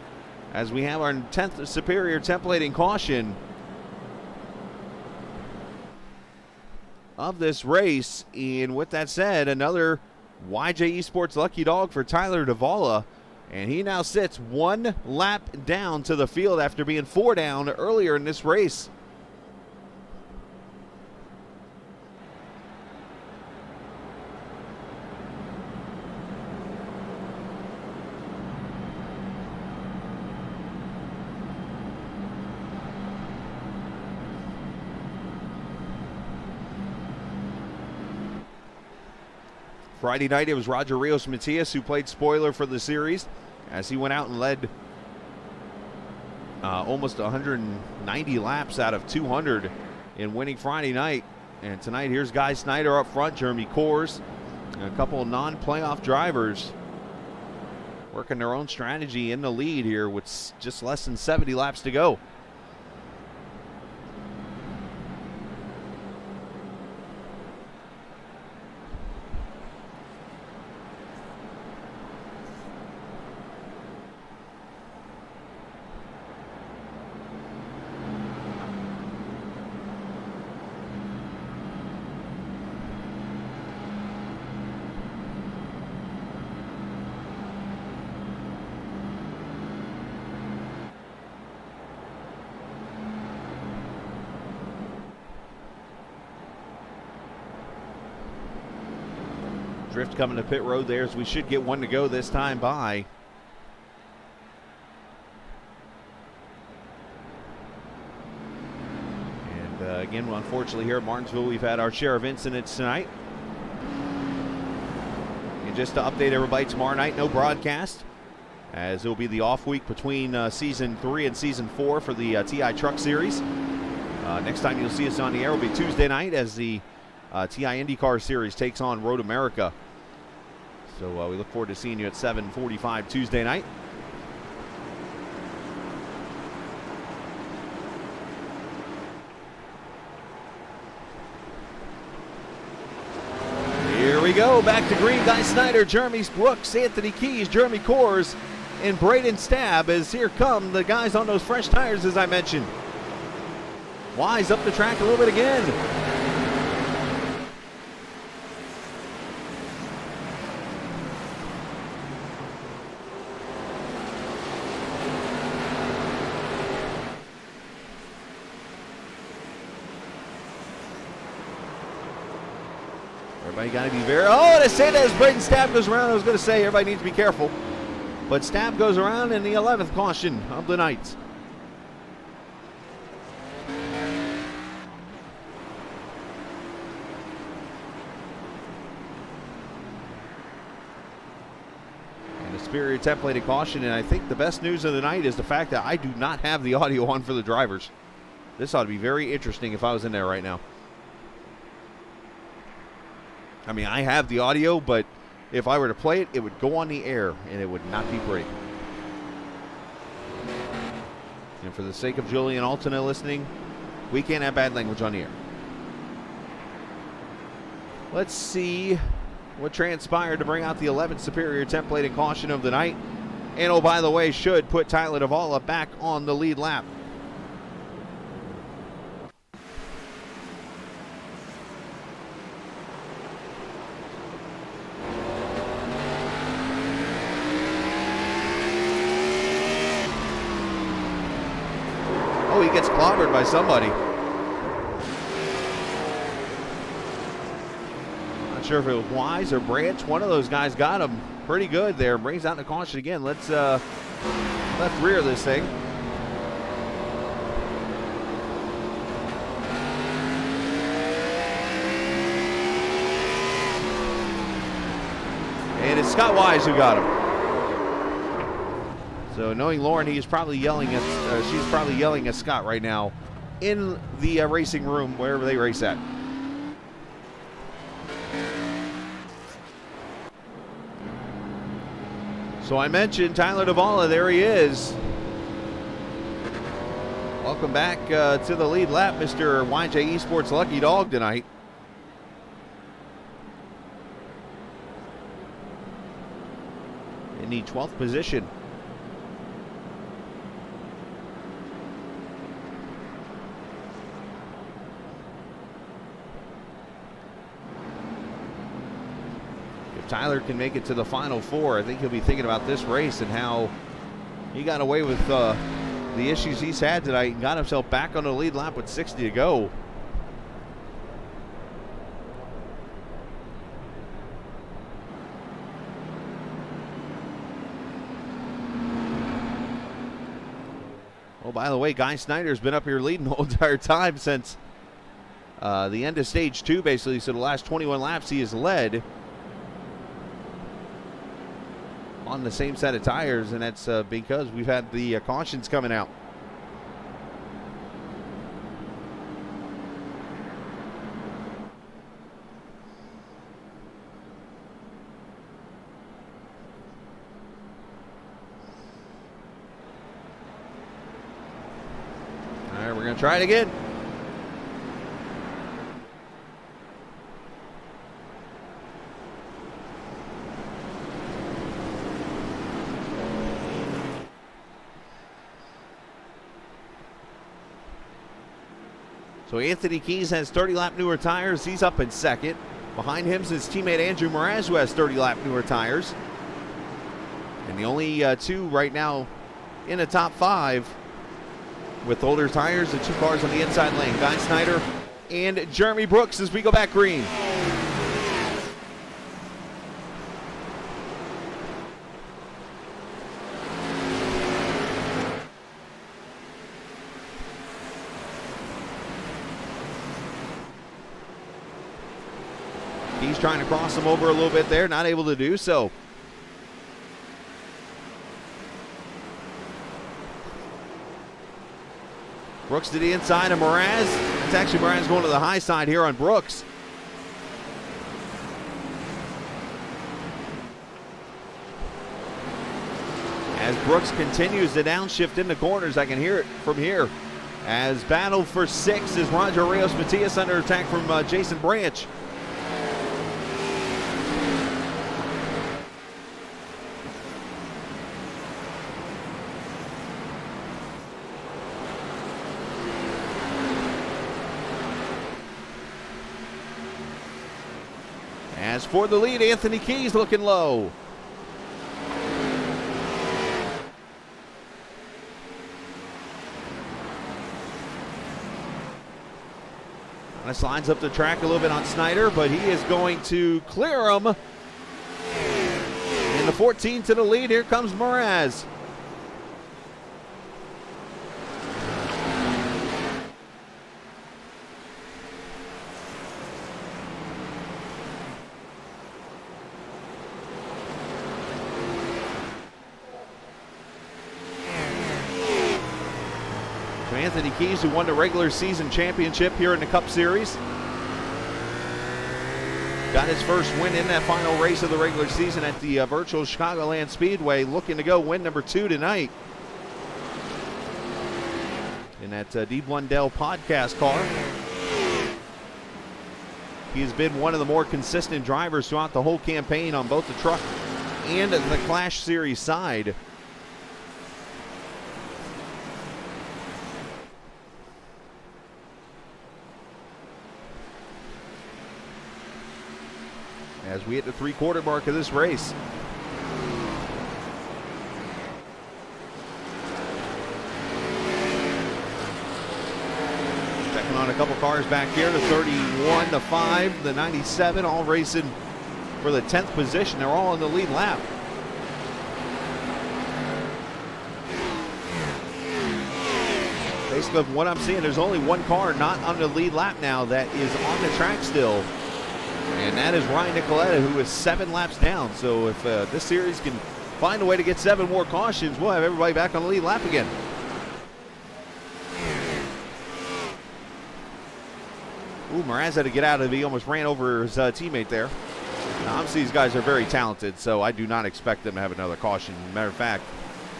as we have our 10th Superior templating caution of this race. And with that said, another YJ Esports lucky dog for Tyler Davala, and he now sits 1 lap down to the field after being 4 down earlier in this race. Friday night, it was Roger Rios Matias who played spoiler for the series as he went out and led almost 190 laps out of 200 in winning Friday night. And tonight, here's Guy Snyder up front, Jeremy Kors, and a couple of non-playoff drivers working their own strategy in the lead here with just less than 70 laps to go. Drift coming to pit road there, as we should get one to go this time by. And again, unfortunately here at Martinsville, we've had our share of incidents tonight. And just to update everybody, tomorrow night, no broadcast, as it will be the off week between Season 3 and Season 4 for the TI Truck Series. Next time you'll see us on the air will be Tuesday night as the TI IndyCar Series takes on Road America. So we look forward to seeing you at 7:45 Tuesday night. Here we go, back to green. Guy Snyder, Jeremy Brooks, Anthony Keys, Jeremy Kors, and Braden Stab, as here come the guys on those fresh tires, as I mentioned. Wise up the track a little bit again. Everybody got to be very... Oh, and as soon as Braden Stab goes around, I was going to say everybody needs to be careful. But Stab goes around in the 11th caution of the night. And a Superior templated caution, and I think the best news of the night is the fact that I do not have the audio on for the drivers. This ought to be very interesting if I was in there right now. I mean, I have the audio, but if I were to play it, it would go on the air, and it would not be pretty. And for the sake of Julian Altena listening, we can't have bad language on the air. Let's see what transpired to bring out the 11th Superior templated caution of the night. And, oh, by the way, should put Tyler Duvall back on the lead lap. Oh, he gets clobbered by somebody. Not sure if it was Wise or Branch. One of those guys got him pretty good there. Brings out the caution again. Let's left rear this thing. And it's Scott Wise who got him. So knowing Lauren, he's probably yelling at, she's probably yelling at Scott right now in the racing room, wherever they race at. So I mentioned Tyler Duvall, there he is. Welcome back to the lead lap, Mr. YJ Esports Lucky Dog tonight. In the 12th position. Tyler can make it to the Final Four, I think he'll be thinking about this race and how he got away with the issues he's had tonight and got himself back on the lead lap with 60 to go. Oh, by the way, Guy Snyder's been up here leading the whole entire time since the end of stage 2, basically. So the last 21 laps he has led on the same set of tires, and that's because we've had the cautions coming out. All right, we're going to try it again. So Anthony Keys has 30-lap newer tires. He's up in second. Behind him is his teammate Andrew Mraz, who has 30-lap newer tires. And the only two right now in the top 5 with older tires, the 2 cars on the inside lane, Guy Snyder and Jeremy Brooks as we go back green. He's trying to cross him over a little bit there, not able to do so. Brooks to the inside of Mraz. It's actually Mraz going to the high side here on Brooks. As Brooks continues to downshift in the corners, I can hear it from here. As battle for 6 is Roger Rios Matias under attack from Jason Branch. As for the lead, Anthony Keys looking low. Kind of slides up the track a little bit on Snyder, but he is going to clear him. In the 14 to the lead, here comes Mraz. Anthony Keys, who won the regular season championship here in the Cup Series. Got his first win in that final race of the regular season at the Virtual Chicagoland Speedway, looking to go win number 2 tonight in that Deep Blundell podcast car. He has been one of the more consistent drivers throughout the whole campaign on both the truck and the Clash Series side. As we hit the 3/4 mark of this race. Checking on a couple cars back here, the 31, the 5, the 97, all racing for the 10th position. They're all in the lead lap. Basically, from what I'm seeing, there's only one car not on the lead lap now that is on the track still. And that is Ryan Nicoletta, who is 7 laps down. So if this series can find a way to get 7 more cautions, we'll have everybody back on the lead lap again. Ooh, Mraz had to get out of it. He almost ran over his teammate there. Now, obviously, these guys are very talented, so I do not expect them to have another caution. Matter of fact,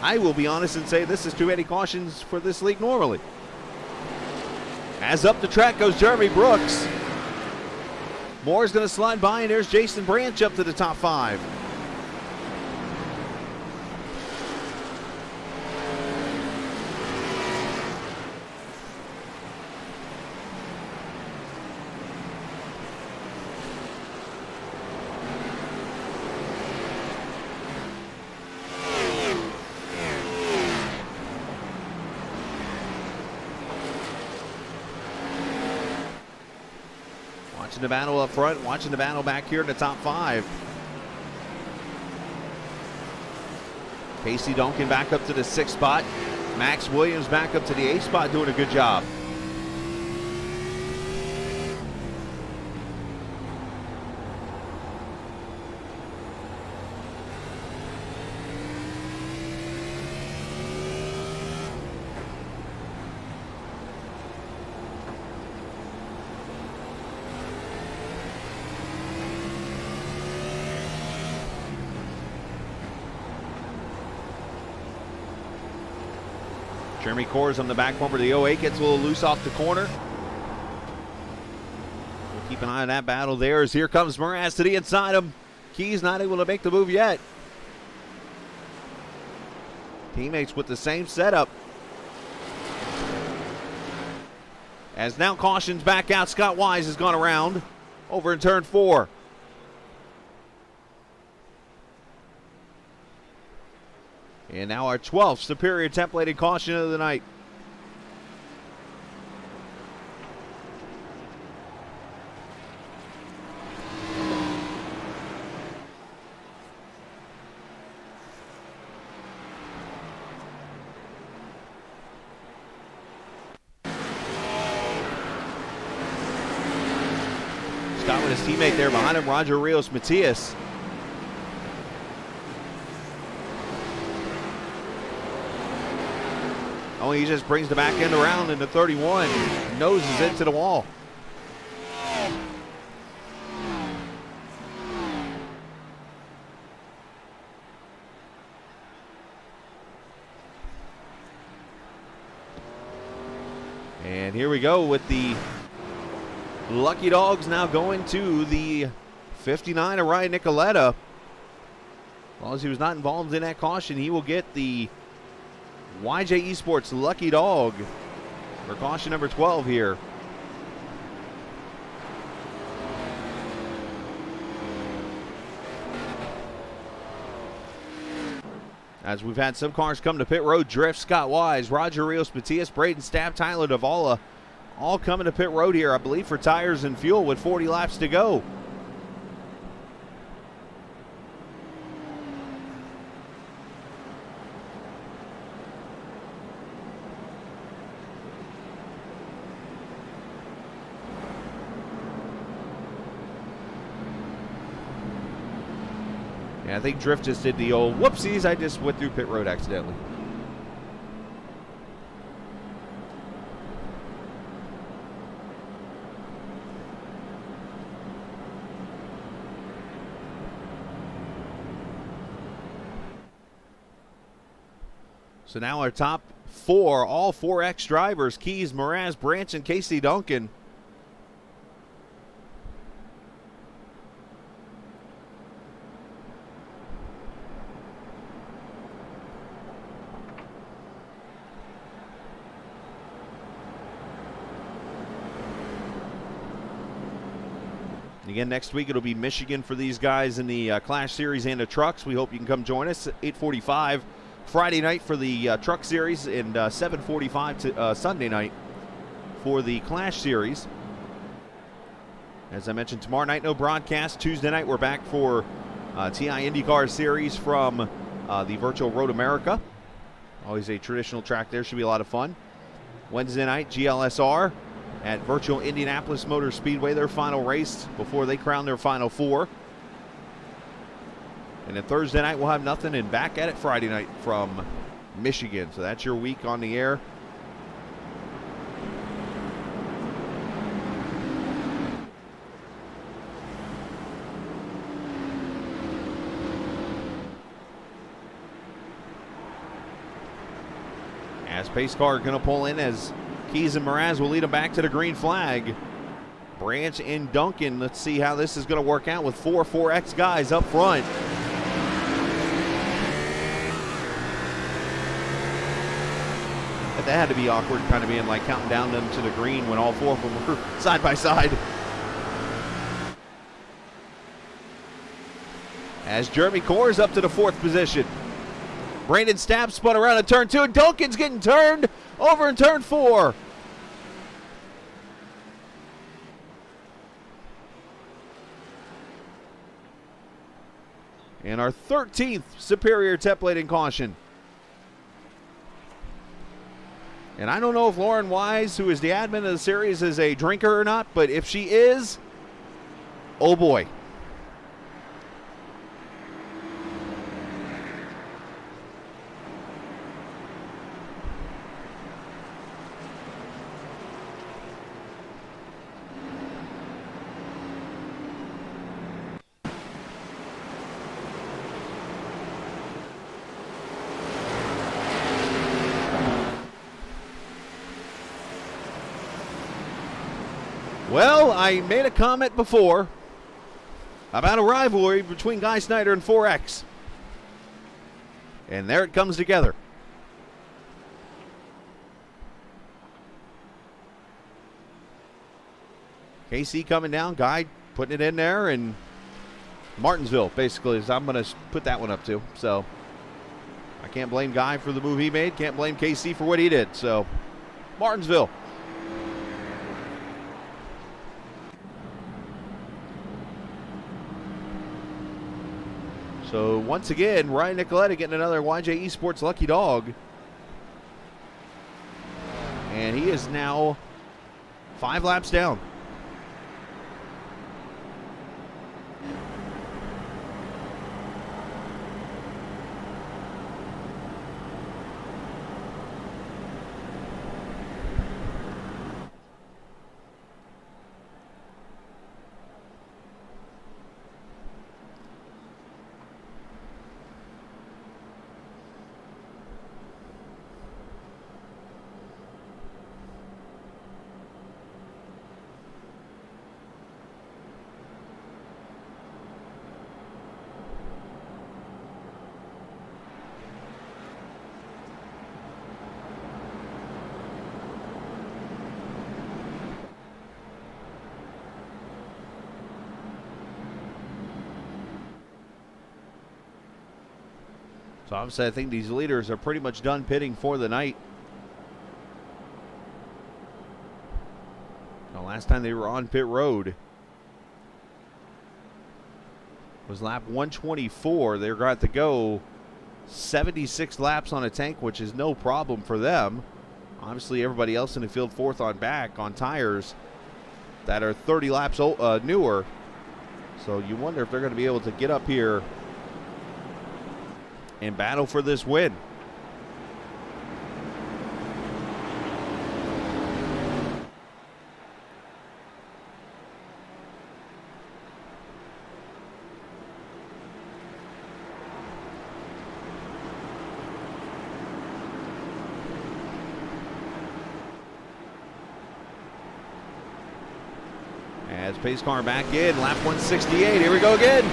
I will be honest and say this is too many cautions for this league normally. As up the track goes Jeremy Brooks. Moore's going to slide by, and there's Jason Branch up to the top 5. Watching the battle up front, watching the battle back here in the top 5. Casey Duncan back up to the 6th spot. Max Williams back up to the 8th spot, doing a good job. Jeremy Kors on the back bumper. The 08 gets a little loose off the corner. We'll keep an eye on that battle there as here comes Mraz to the inside of him. Keys not able to make the move yet. Teammates with the same setup. As now cautions back out. Scott Wise has gone around over in turn 4. And now our 12th Superior templated caution of the night. Scott with his teammate there behind him, Roger Rios Matias. Oh, he just brings the back end around into 31. Noses into the wall. And here we go with the Lucky Dogs now going to the 59 of Ryan Nicoletta. As long as he was not involved in that caution, he will get the YJ Esports Lucky Dog for caution number 12 here. As we've had some cars come to pit road, Drift, Scott Wise, Roger Rios Matias, Braden Stapp, Tyler Davala all coming to pit road here, I believe, for tires and fuel with 40 laps to go. Yeah, I think Drift just did the old whoopsies. I just went through pit road accidentally. So now our top four, all 4X drivers, Keys, Mraz, Branch, and Casey Duncan. Again, next week it'll be Michigan for these guys in the Clash Series and the trucks. We hope you can come join us at 8:45 Friday night for the truck series and 7:45 to Sunday night for the Clash Series. As I mentioned, tomorrow night no broadcast. Tuesday night we're back for TI IndyCar Series from the Virtual Road America. Always a traditional track there. Should be a lot of fun. Wednesday night GLSR at Virtual Indianapolis Motor Speedway, their final race before they crown their final four. And then Thursday night we'll have nothing, and back at it Friday night from Michigan. So that's your week on the air. As pace car going to pull in, as Keys and Mraz will lead them back to the green flag. Branch and Duncan, let's see how this is going to work out with 4X guys up front. But that had to be awkward, kind of being like counting down them to the green when all four of them were side by side. As Jeremy Coors up to the 4th position. Brandon Stapp spun around in turn 2, and Duncan's getting turned over in turn 4. And our 13th Superior Templating caution. And I don't know if Lauren Wise, who is the admin of the series, is a drinker or not, but if she is, oh boy. Well, I made a comment before about a rivalry between Guy Snyder and 4X. And there it comes together. KC coming down, Guy putting it in there, and Martinsville basically is I'm going to put that one up to. So I can't blame Guy for the move he made. Can't blame KC for what he did. So Martinsville. So once again, Ryan Nicoletta getting another YJ Esports lucky dog. And he is now 5 laps down. So obviously I think these leaders are pretty much done pitting for the night. Last time they were on pit road was lap 124. They're going to have to go 76 laps on a tank, which is no problem for them. Obviously, everybody else in the field fourth on back on tires that are 30 laps newer. So you wonder if they're going to be able to get up here and battle for this win. As pace car back in, lap 168. Here we go again.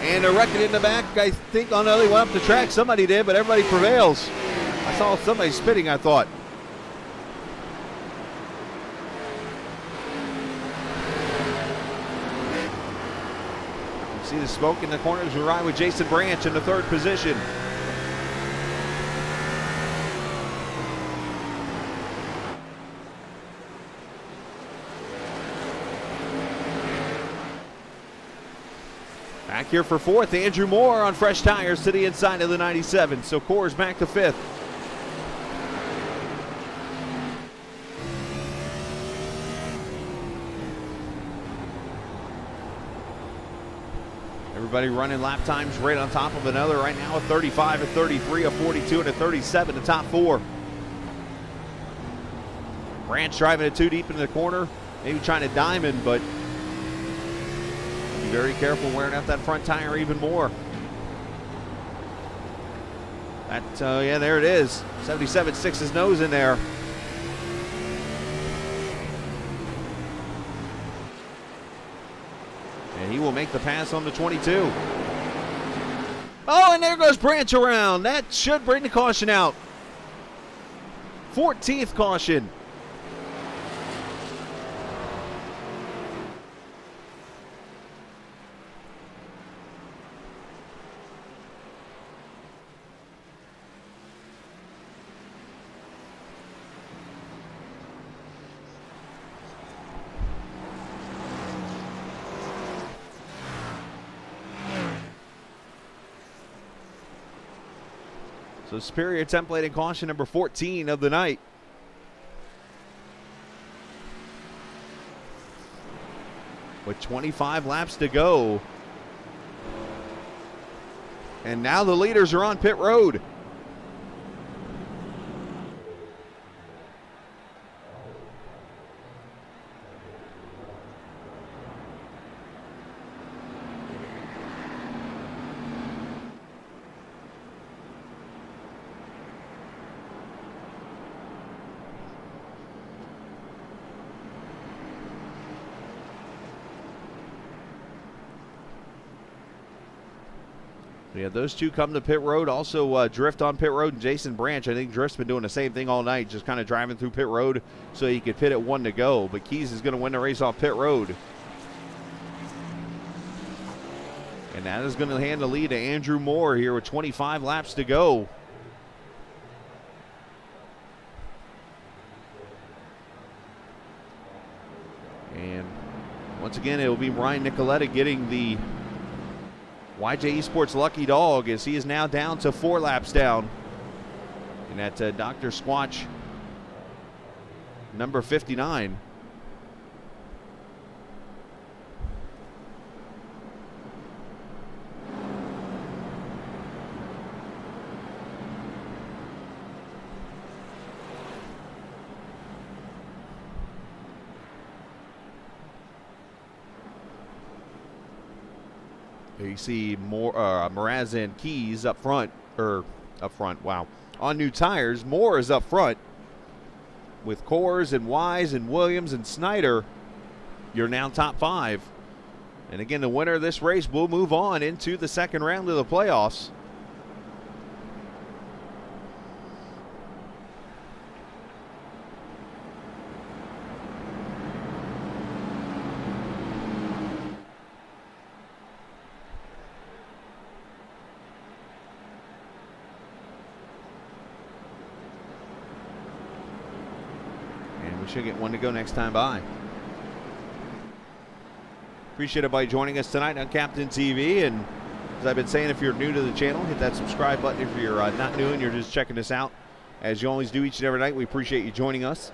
And a record in the back. I think, oh no, they went up the track. Somebody did, but everybody prevails. I saw somebody spitting, I thought. You see the smoke in the corners. We ride with Jason Branch in the third position. Back here for fourth, Andrew Moore on fresh tires to the inside of the 97. So Coors back to fifth. Everybody running lap times right on top of another right now. A 35, a 33, a 42, and a 37, the top four. Branch driving it too deep into the corner. Maybe trying to diamond, but be very careful wearing out that front tire even more. That, yeah, there it is. 77 sticks his nose in there. And he will make the pass on the 22. Oh, and there goes Branch around. That should bring the caution out. 14th caution. So Superior templating caution number 14 of the night. With 25 laps to go. And now the leaders are on pit road. Yeah, those two come to pit road. Also, Drift on pit road and Jason Branch. I think Drift's been doing the same thing all night, just kind of driving through pit road so he could pit at one to go. But Keys is going to win the race off pit road. And that is going to hand the lead to Andrew Moore here with 25 laps to go. And once again, it will be Ryan Nicoletta getting the YJ Esports lucky dog, as he is now down to 4 laps down. And at Dr. Squatch, number 59. You see more Mraz and Keys up front, wow. On new tires, Moore is up front with Coors and Wise and Williams and Snyder. You're now top 5. And again, the winner of this race will move on into the second round of the playoffs. we should get one to go next time by. Appreciate everybody joining us tonight on Captain TV. And as I've been saying, if you're new to the channel, hit that subscribe button. If you're not new and you're just checking us out, as you always do each and every night, we appreciate you joining us.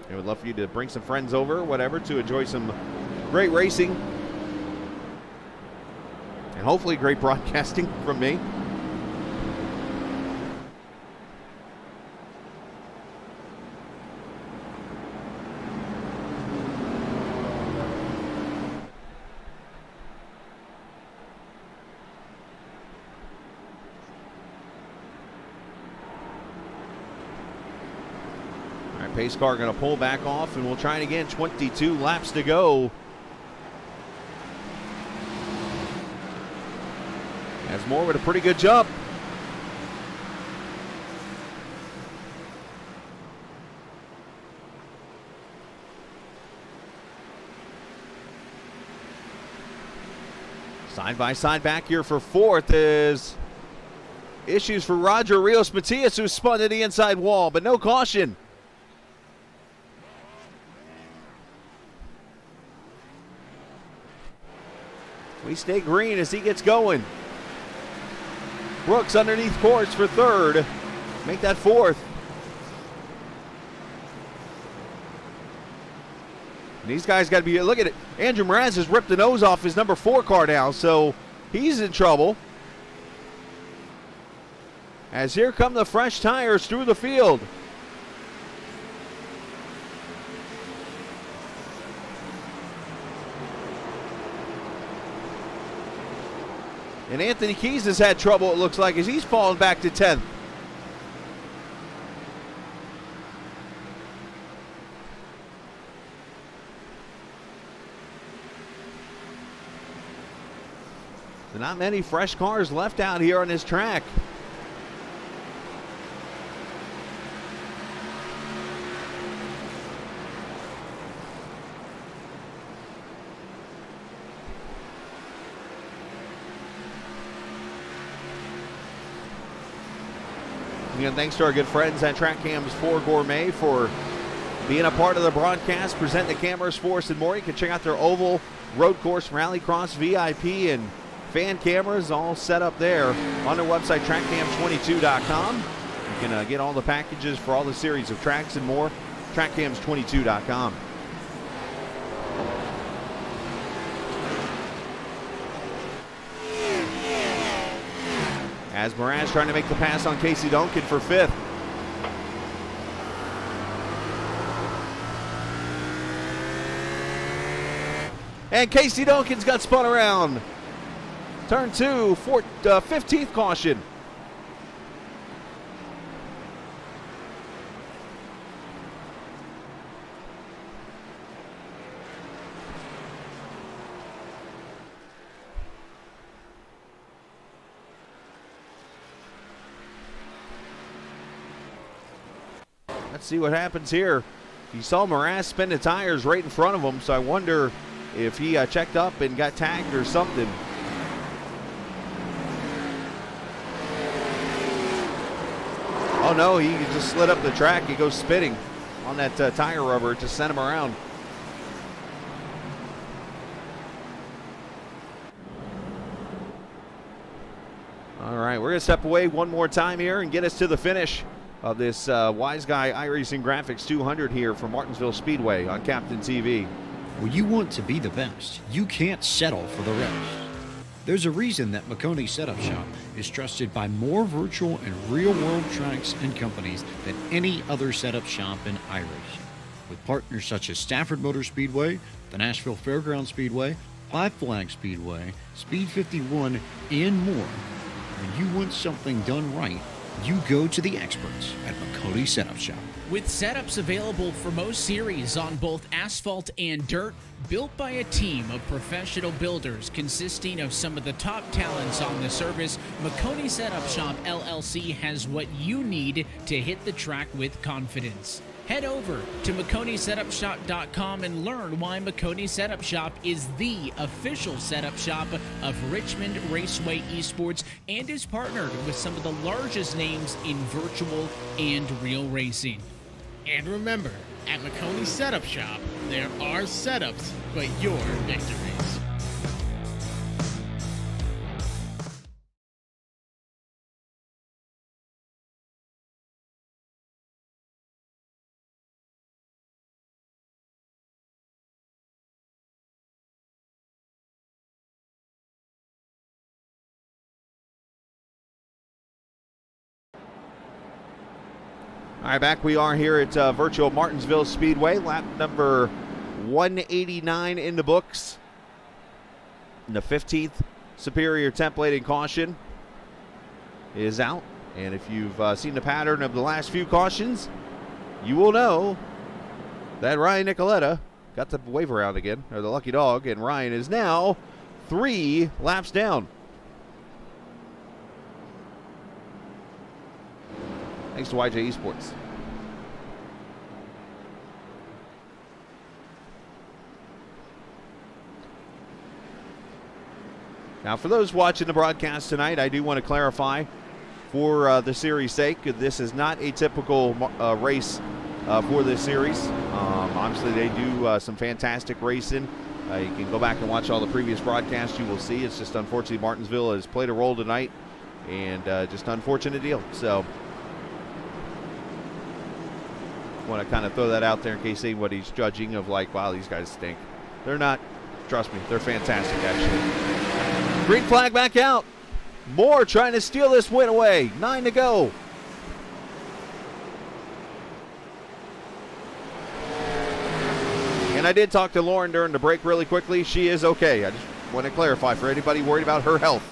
And we'd love for you to bring some friends over, whatever, to enjoy some great racing. And hopefully great broadcasting from me. Pace car going to pull back off, and we'll try it again. 22 laps to go. Has more with a pretty good jump. Side by side back here for fourth is issues for Roger Rios Matias, who spun to the inside wall, but no caution. We stay green as he gets going. Brooks underneath course for third. Make that fourth. And these guys got to be, look at it. Andrew Mraz has ripped the nose off his number 4 car now, so he's in trouble. As here come the fresh tires through the field. And Anthony Keys has had trouble, it looks like, as he's fallen back to 10th. There are not many fresh cars left out here on this track. Again, thanks to our good friends at Track Cams 4 Gourmet for being a part of the broadcast, presenting the cameras for us and more. You can check out their oval, road course, rallycross, VIP, and fan cameras all set up there on their website, trackcams22.com. You can get all the packages for all the series of tracks and more, trackcams22.com. As Mraz trying to make the pass on Casey Duncan for 5th. And Casey Duncan's got spun around. Turn 2, 15th caution. Let's see what happens here. You saw Mraz spin the tires right in front of him, so I wonder if he checked up and got tagged or something. Oh no, he just slid up the track. He goes spinning on that tire rubber. It just sent him around. All right, we're going to step away one more time here and get us to the finish of this Wiseguy iRacing Graphics 200 here from Martinsville Speedway on Captain TV. When you want to be the best, you can't settle for the rest. There's a reason that McConey Setup Shop is trusted by more virtual and real-world tracks and companies than any other setup shop in iRacing. With partners such as Stafford Motor Speedway, the Nashville Fairgrounds Speedway, Five Flag Speedway, Speed 51, and more. When you want something done right, you go to the experts at McConey Setup Shop. With setups available for most series on both asphalt and dirt, built by a team of professional builders consisting of some of the top talents on the service, McConey Setup Shop LLC has what you need to hit the track with confidence. Head over to McConeySetupShop.com and learn why McConey Setup Shop is the official setup shop of Richmond Raceway Esports and is partnered with some of the largest names in virtual and real racing. And remember, at McConey Setup Shop, there are setups, but your victories. All right, back we are here at Virtual Martinsville Speedway, lap number 189 in the books. And the 15th Superior Templating Caution is out. And if you've seen the pattern of the last few cautions, you will know that Ryan Nicoletta got the wave around again, or the lucky dog, and Ryan is now 3 laps down. Thanks to YJ Esports. Now, for those watching the broadcast tonight, I do want to clarify, for the series' sake, this is not a typical race for this series. Obviously, they do some fantastic racing. You can go back and watch all the previous broadcasts. You will see it's just unfortunately Martinsville has played a role tonight, and just an unfortunate deal. So, want to kind of throw that out there in case anybody's judging of like, wow, these guys stink. They're not. Trust me, they're fantastic, actually. Green flag back out. Moore trying to steal this win away. 9 to go. And I did talk to Lauren during the break really quickly. She is okay. I just want to clarify for anybody worried about her health.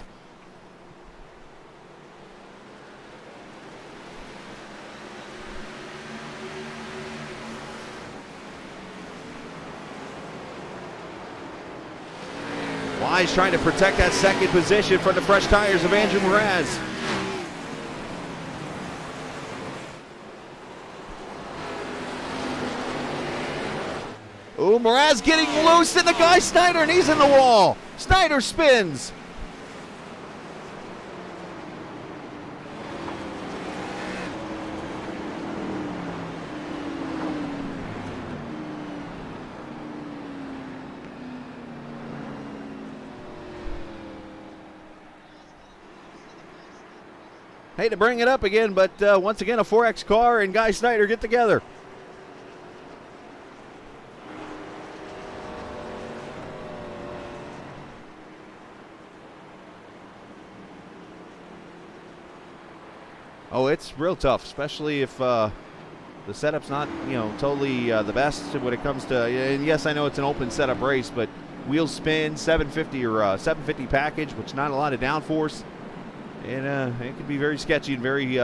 Wise trying to protect that second position from the fresh tires of Andrew Mraz. Ooh, Mraz getting loose in the guy Snyder, and he's in the wall. Snyder spins. Hate to bring it up again, but once again, a 4X car and Guy Snyder get together. Oh, it's real tough, especially if the setup's not, totally the best when it comes to, and yes, I know it's an open setup race, but wheel spin, 750 or 750 package, which not a lot of downforce. And it can be very sketchy and very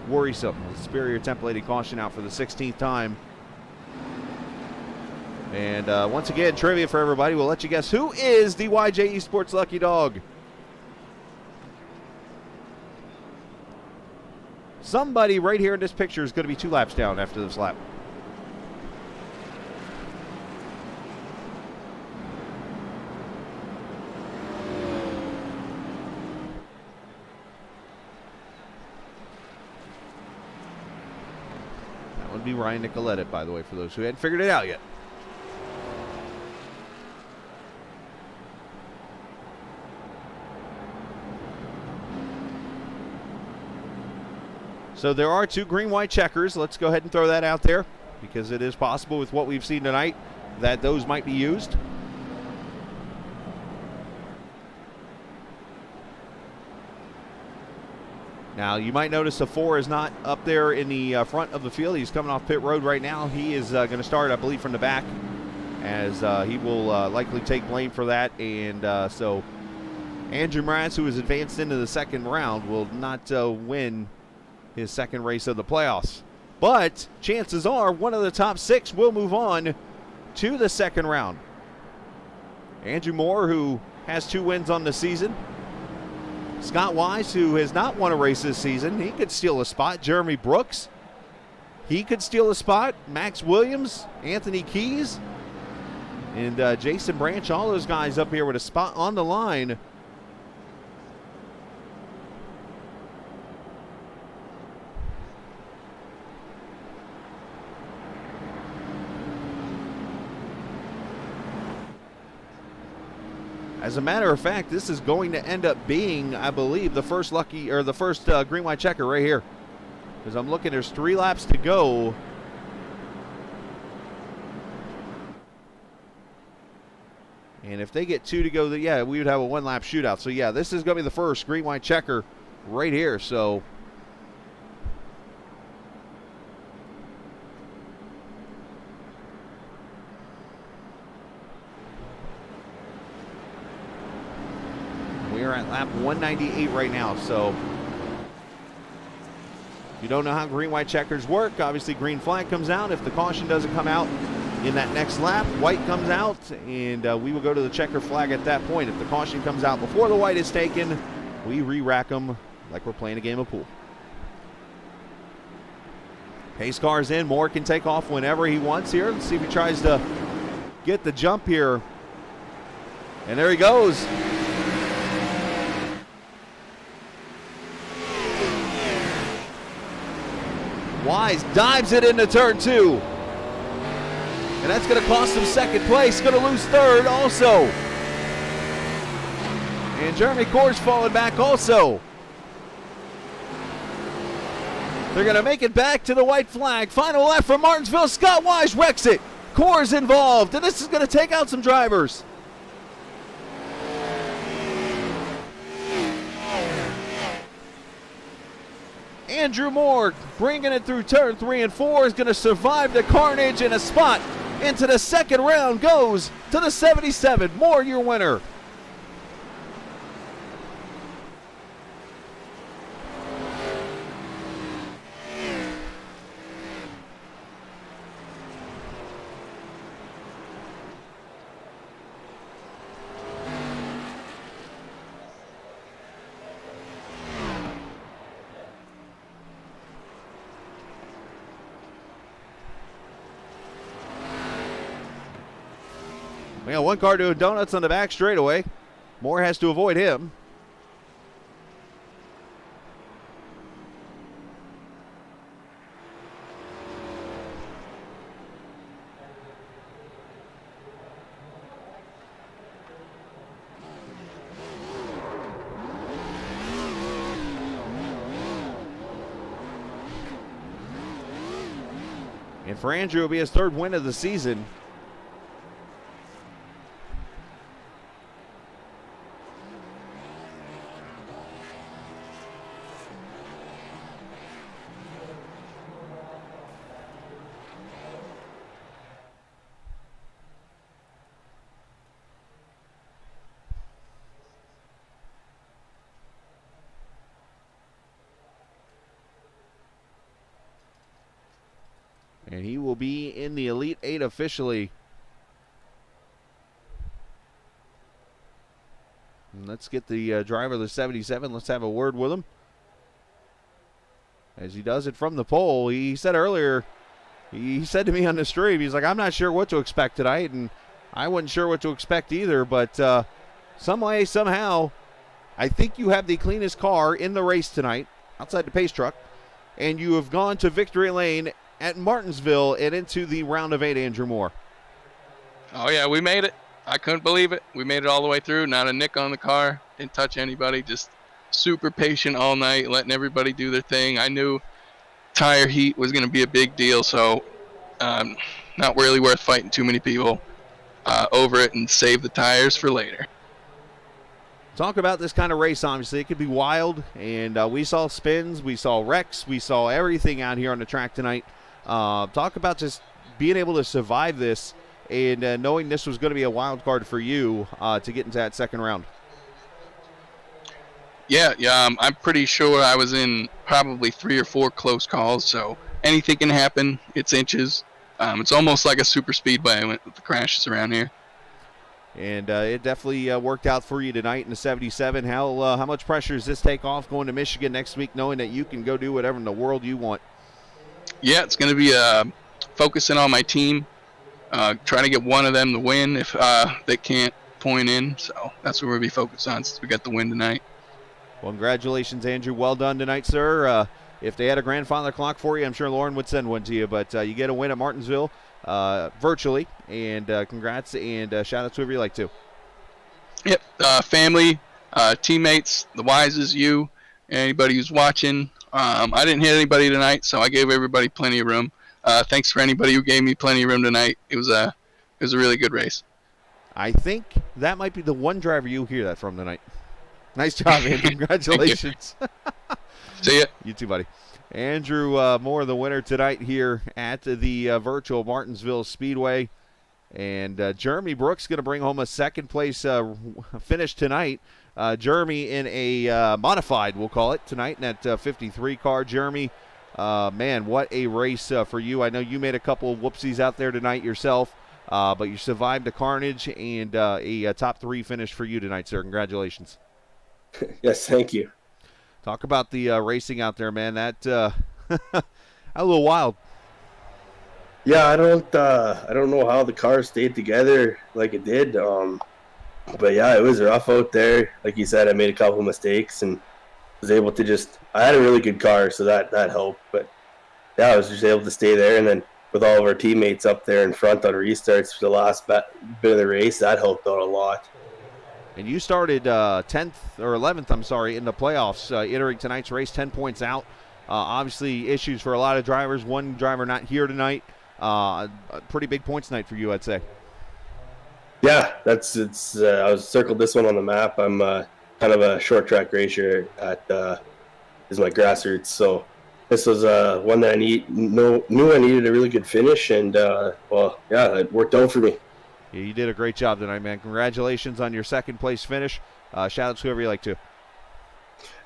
worrisome. Superior Templating Caution out for the 16th time. And once again, trivia for everybody. We'll let you guess who is the YJ Esports lucky dog. Somebody right here in this picture is going to be 2 laps down after this lap. Would be Ryan Nicoletta, by the way, for those who hadn't figured it out yet. So there are 2 green-white checkers. Let's go ahead and throw that out there because it is possible with what we've seen tonight that those might be used. Now, you might notice the 4 is not up there in the front of the field. He's coming off pit road right now. He is going to start, I believe, from the back, as he will likely take blame for that. And so Andrew Mraz, who is advanced into the second round, will not win his second race of the playoffs. But chances are one of the top 6 will move on to the second round. Andrew Moore, who has 2 wins on the season. Scott Wise, who has not won a race this season, he could steal a spot. Jeremy Brooks, he could steal a spot. Max Williams, Anthony Keys, and Jason Branch, all those guys up here with a spot on the line. As a matter of fact, this is going to end up being, I believe, the first green white checker right here. Because I'm looking, there's 3 laps to go. And if they get 2 to go, yeah, we would have a 1-lap shootout. So yeah, this is going to be the first green white checker right here. So we are at lap 198 right now. So if you don't know how green white checkers work, obviously green flag comes out. If the caution doesn't come out in that next lap, white comes out, and we will go to the checker flag at that point. If the caution comes out before the white is taken, we re-rack them like we're playing a game of pool. Pace car's in. Moore can take off whenever he wants here. Let's see if he tries to get the jump here. And there he goes. Wise dives it into turn 2. And that's going to cost him second place. Going to lose third also. And Jeremy Coors falling back also. They're going to make it back to the white flag. Final lap from Martinsville. Scott Wise wrecks it. Coors involved. And this is going to take out some drivers. Andrew Moore bringing it through turn 3 and 4 is going to survive the carnage, and a spot into the second round goes to the 77. Moore, your winner. We got one car doing donuts on the back straightaway. Moore has to avoid him. And for Andrew, it'll be his 3rd win of the season. And he will be in the Elite 8 officially. And let's get the driver of the 77. Let's have a word with him. As he does it from the pole. He said earlier, he said to me on the stream, he's like, I'm not sure what to expect tonight. And I wasn't sure what to expect either. But some way, somehow, I think you have the cleanest car in the race tonight, outside the pace truck. And you have gone to victory lane at Martinsville and into the round of 8, Andrew Moore. Oh, yeah, we made it. I couldn't believe it. We made it all the way through. Not a nick on the car. Didn't touch anybody. Just super patient all night, letting everybody do their thing. I knew tire heat was going to be a big deal, so not really worth fighting too many people over it and save the tires for later. Talk about this kind of race, obviously. It could be wild, and we saw spins, we saw wrecks, we saw everything out here on the track tonight. Talk about just being able to survive this and knowing this was going to be a wild card for you to get into that second round. Yeah, I'm pretty sure I was in probably 3 or 4 close calls, so anything can happen. It's inches. It's almost like a super speedway with the crashes around here. And it definitely worked out for you tonight in the 77. How much pressure does this take off going to Michigan next week, knowing that you can go do whatever in the world you want? Yeah, it's going to be focusing on my team, trying to get one of them to win if they can't point in. So that's what we'll be focused on since we got the win tonight. Well, congratulations, Andrew. Well done tonight, sir. If they had a grandfather clock for you, I'm sure Lauren would send one to you. But you get a win at Martinsville virtually. And congrats and shout out to whoever you like to. Yep. Family, teammates, the Wises, you, anybody who's watching. I didn't hit anybody tonight, so I gave everybody plenty of room. Thanks for anybody who gave me plenty of room tonight. It was a really good race. I think that might be the one driver you'll hear that from tonight. Nice job, man. Congratulations. See ya. You too, buddy. Andrew Moore, the winner tonight here at the Virtual Martinsville Speedway. And Jeremy Brooks going to bring home a second-place finish tonight. Jeremy in a modified, we'll call it, tonight in that 53 car. Jeremy, man, what a race for you. I know you made a couple of whoopsies out there tonight yourself, but you survived the carnage and a top 3 finish for you tonight, sir. Congratulations. Yes, thank you. Talk about the racing out there, man. That a little wild. Yeah, I don't know how the car stayed together like it did. But yeah, it was rough out there. Like you said, I made a couple of mistakes and was able to I had a really good car, so that helped. But yeah, I was just able to stay there, and then with all of our teammates up there in front on restarts for the last bit of the race, that helped out a lot. And you started 10th or 11th, I'm sorry, in the playoffs, entering tonight's race, 10 points out. Obviously, issues for a lot of drivers. One driver not here tonight. Pretty big points night for you, I'd say. Yeah, I was circled this one on the map. I'm kind of a short track racer at is my grassroots, so this was one that I knew I needed a really good finish, and well, yeah, it worked out for me. Yeah, you did a great job tonight, man. Congratulations on your second place finish. Shout out to whoever you like to.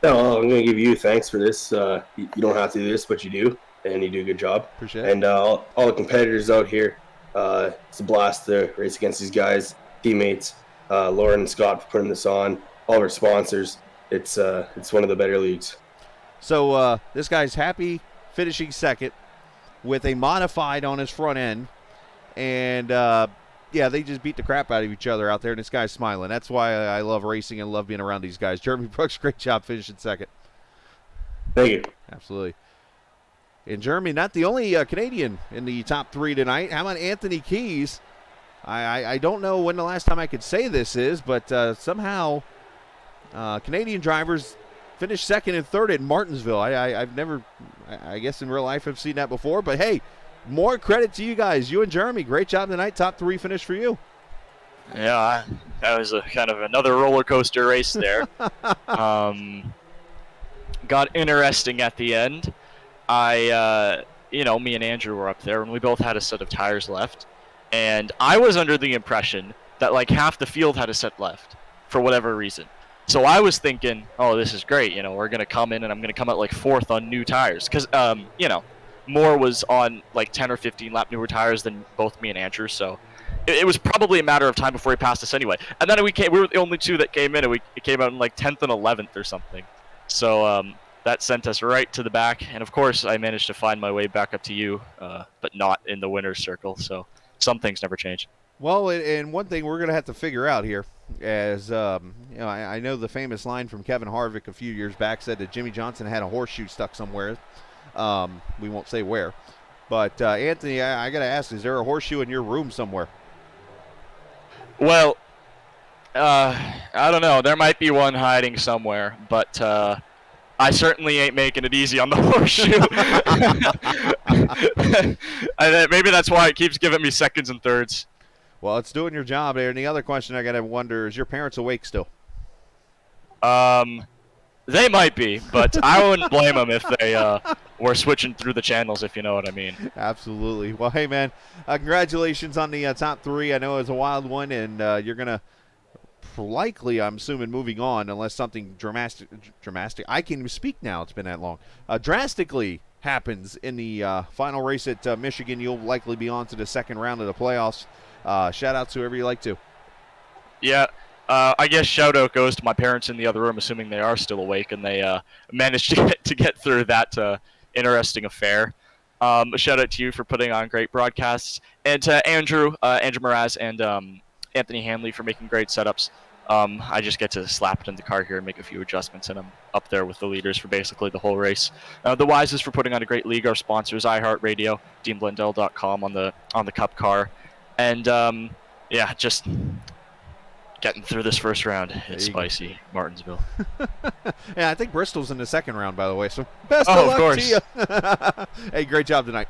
No, I'm going to give you thanks for this. You don't have to do this, but you do, and you do a good job. Appreciate it. And all the competitors out here, it's a blast to race against these guys, teammates, Lauren and Scott for putting this on, all of our sponsors. It's one of the better leagues. So this guy's happy finishing second with a modified on his front end, and yeah, they just beat the crap out of each other out there, and this guy's smiling. That's why I love racing and love being around these guys. Jeremy Brooks, great job finishing second. Thank you. Absolutely. And Jeremy, not the only Canadian in the top 3 tonight. How about Anthony Keys? I don't know when the last time I could say this is, but somehow Canadian drivers finished second and third in Martinsville. I've never, I guess in real life I've seen that before, but hey, more credit to you guys. You and Jeremy, great job tonight. Top 3 finish for you. Yeah, that was a kind of another roller coaster race there. Got interesting at the end. Me and Andrew were up there, and we both had a set of tires left. And I was under the impression that like half the field had a set left for whatever reason. So I was thinking, oh, this is great. We're going to come in, and I'm going to come out like 4th on new tires. Because, Moore was on like 10 or 15 lap newer tires than both me and Andrew, so it was probably a matter of time before he passed us anyway. And then we were the only 2 that came in, and it came out in like 10th and 11th or something. So that sent us right to the back, and of course I managed to find my way back up to you, but not in the winner's circle, so some things never change. Well, and one thing we're going to have to figure out here, as I know the famous line from Kevin Harvick a few years back said that Jimmy Johnson had a horseshoe stuck somewhere. We won't say where. But, Anthony, I got to ask, is there a horseshoe in your room somewhere? Well, I don't know. There might be one hiding somewhere, but I certainly ain't making it easy on the horseshoe. Maybe that's why it keeps giving me seconds and thirds. Well, it's doing your job there. And the other question I got to wonder, is your parents awake still? They might be, but I wouldn't blame them if they were switching through the channels, if you know what I mean. Absolutely. Well, hey, man, congratulations on the top 3. I know it was a wild one, and you're going to likely, I'm assuming, moving on unless something dramatic. I can't even speak now. It's been that long. Drastically happens in the final race at Michigan. You'll likely be on to the second round of the playoffs. Shout out to whoever you like to. Yeah. I guess shout out goes to my parents in the other room, assuming they are still awake and they managed to get through that interesting affair. A shout out to you for putting on great broadcasts, and to Andrew Mraz, and Anthony Hanley for making great setups. I just get to slap it in the car here and make a few adjustments, and I'm up there with the leaders for basically the whole race. The Wises for putting on a great league. Our sponsors, iHeartRadio, DeanBlendell.com on the Cup car, and just getting through this first round. It's spicy, Martinsville. Yeah, I think Bristol's in the second round, by the way. So best Oh, of luck of course. to you. Hey, great job tonight.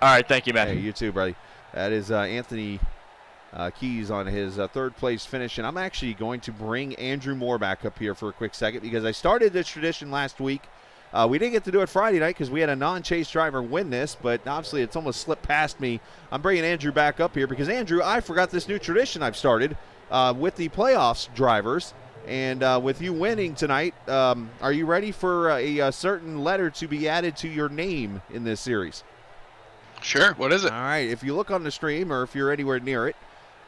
All right, thank you, man. Hey, you too, buddy. That is Anthony Keys on his third place finish. And I'm actually going to bring Andrew Moore back up here for a quick second because I started this tradition last week. We didn't get to do it Friday night because we had a non-chase driver win this, but obviously it's almost slipped past me. I'm bringing Andrew back up here because, Andrew, I forgot this new tradition I've started with the playoffs drivers. And with you winning tonight, are you ready for a certain letter to be added to your name in this series? Sure. What is it? All right. If you look on the stream or if you're anywhere near it,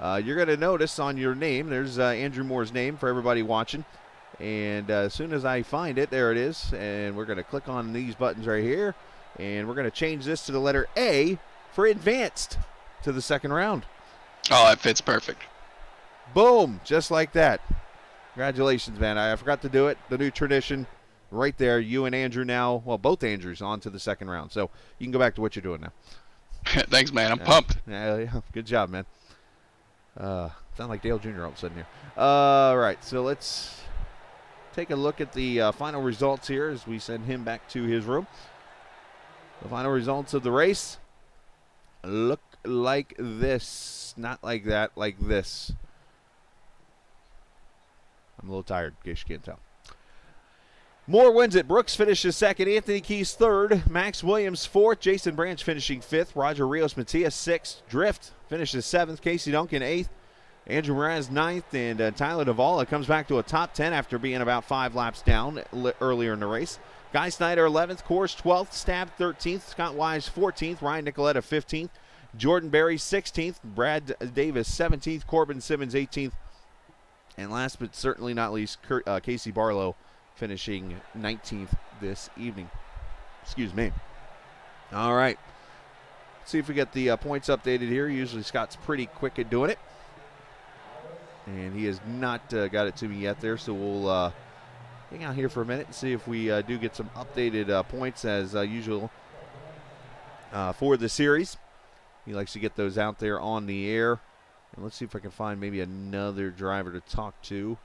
you're going to notice on your name, there's Andrew Moore's name for everybody watching. And as soon as I find it, there it is. And we're going to click on these buttons right here. And we're going to change this to the letter A for advanced to the second round. Oh, that fits perfect. Boom. Just like that. Congratulations, man. I forgot to do it. The new tradition right there. You and Andrew now, well, both Andrews on to the second round. So you can go back to what you're doing now. Thanks, man. I'm pumped. Yeah, good job, man. Sound like Dale Jr. all of a sudden here. All right, so let's take a look at the final results here as we send him back to his room. The final results of the race look like this. Not like that, like this. I'm a little tired, in case you can't tell. Moore wins it. Brooks finishes second. Anthony Keys third. Max Williams fourth. Jason Branch finishing fifth. Roger Rios Matias sixth. Drift finishes seventh. Casey Duncan eighth. Andrew Mraz ninth. And Tyler Duvall comes back to a top 10 after being about 5 laps down earlier in the race. Guy Snyder 11th. Coors 12th. Stab 13th. Scott Wise 14th. Ryan Nicoletta 15th. Jordan Berry 16th. Brad Davis 17th. Corbin Simmons 18th. And last but certainly not least, Casey Barlow finishing 19th this evening. Excuse me. All right. Let's see if we get the points updated here. Usually Scott's pretty quick at doing it. And he has not got it to me yet there, so we'll hang out here for a minute and see if we do get some updated points as usual for the series. He likes to get those out there on the air. And let's see if I can find maybe another driver to talk to.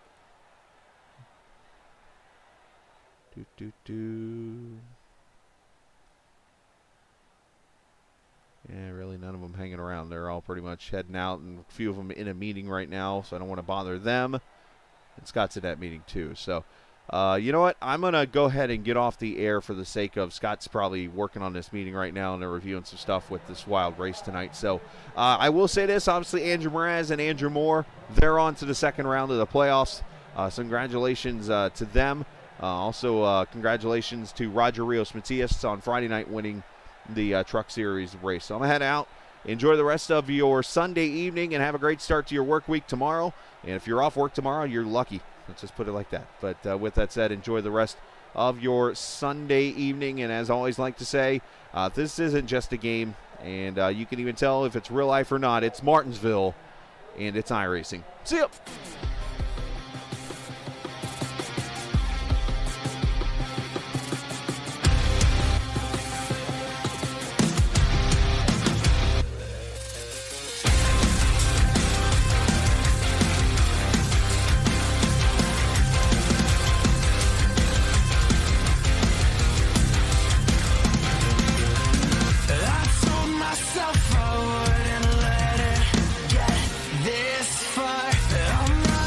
Yeah, really none of them hanging around. They're all pretty much heading out, and a few of them in a meeting right now, so I don't want to bother them. And Scott's in that meeting too. So, you know what? I'm going to go ahead and get off the air for the sake of Scott's probably working on this meeting right now, and they're reviewing some stuff with this wild race tonight. So, I will say this. Obviously, Andrew Mraz and Andrew Moore, they're on to the second round of the playoffs. So congratulations to them. Also, congratulations to Roger Rios Matias on Friday night winning the Truck Series race. So I'm going to head out. Enjoy the rest of your Sunday evening and have a great start to your work week tomorrow. And if you're off work tomorrow, you're lucky. Let's just put it like that. But with that said, enjoy the rest of your Sunday evening. And as I always like to say, this isn't just a game. And you can even tell if it's real life or not. It's Martinsville, and it's iRacing. See ya. Myself forward and let it get this far. I'm not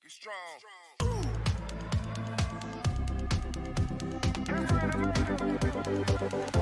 Be strong. Be strong.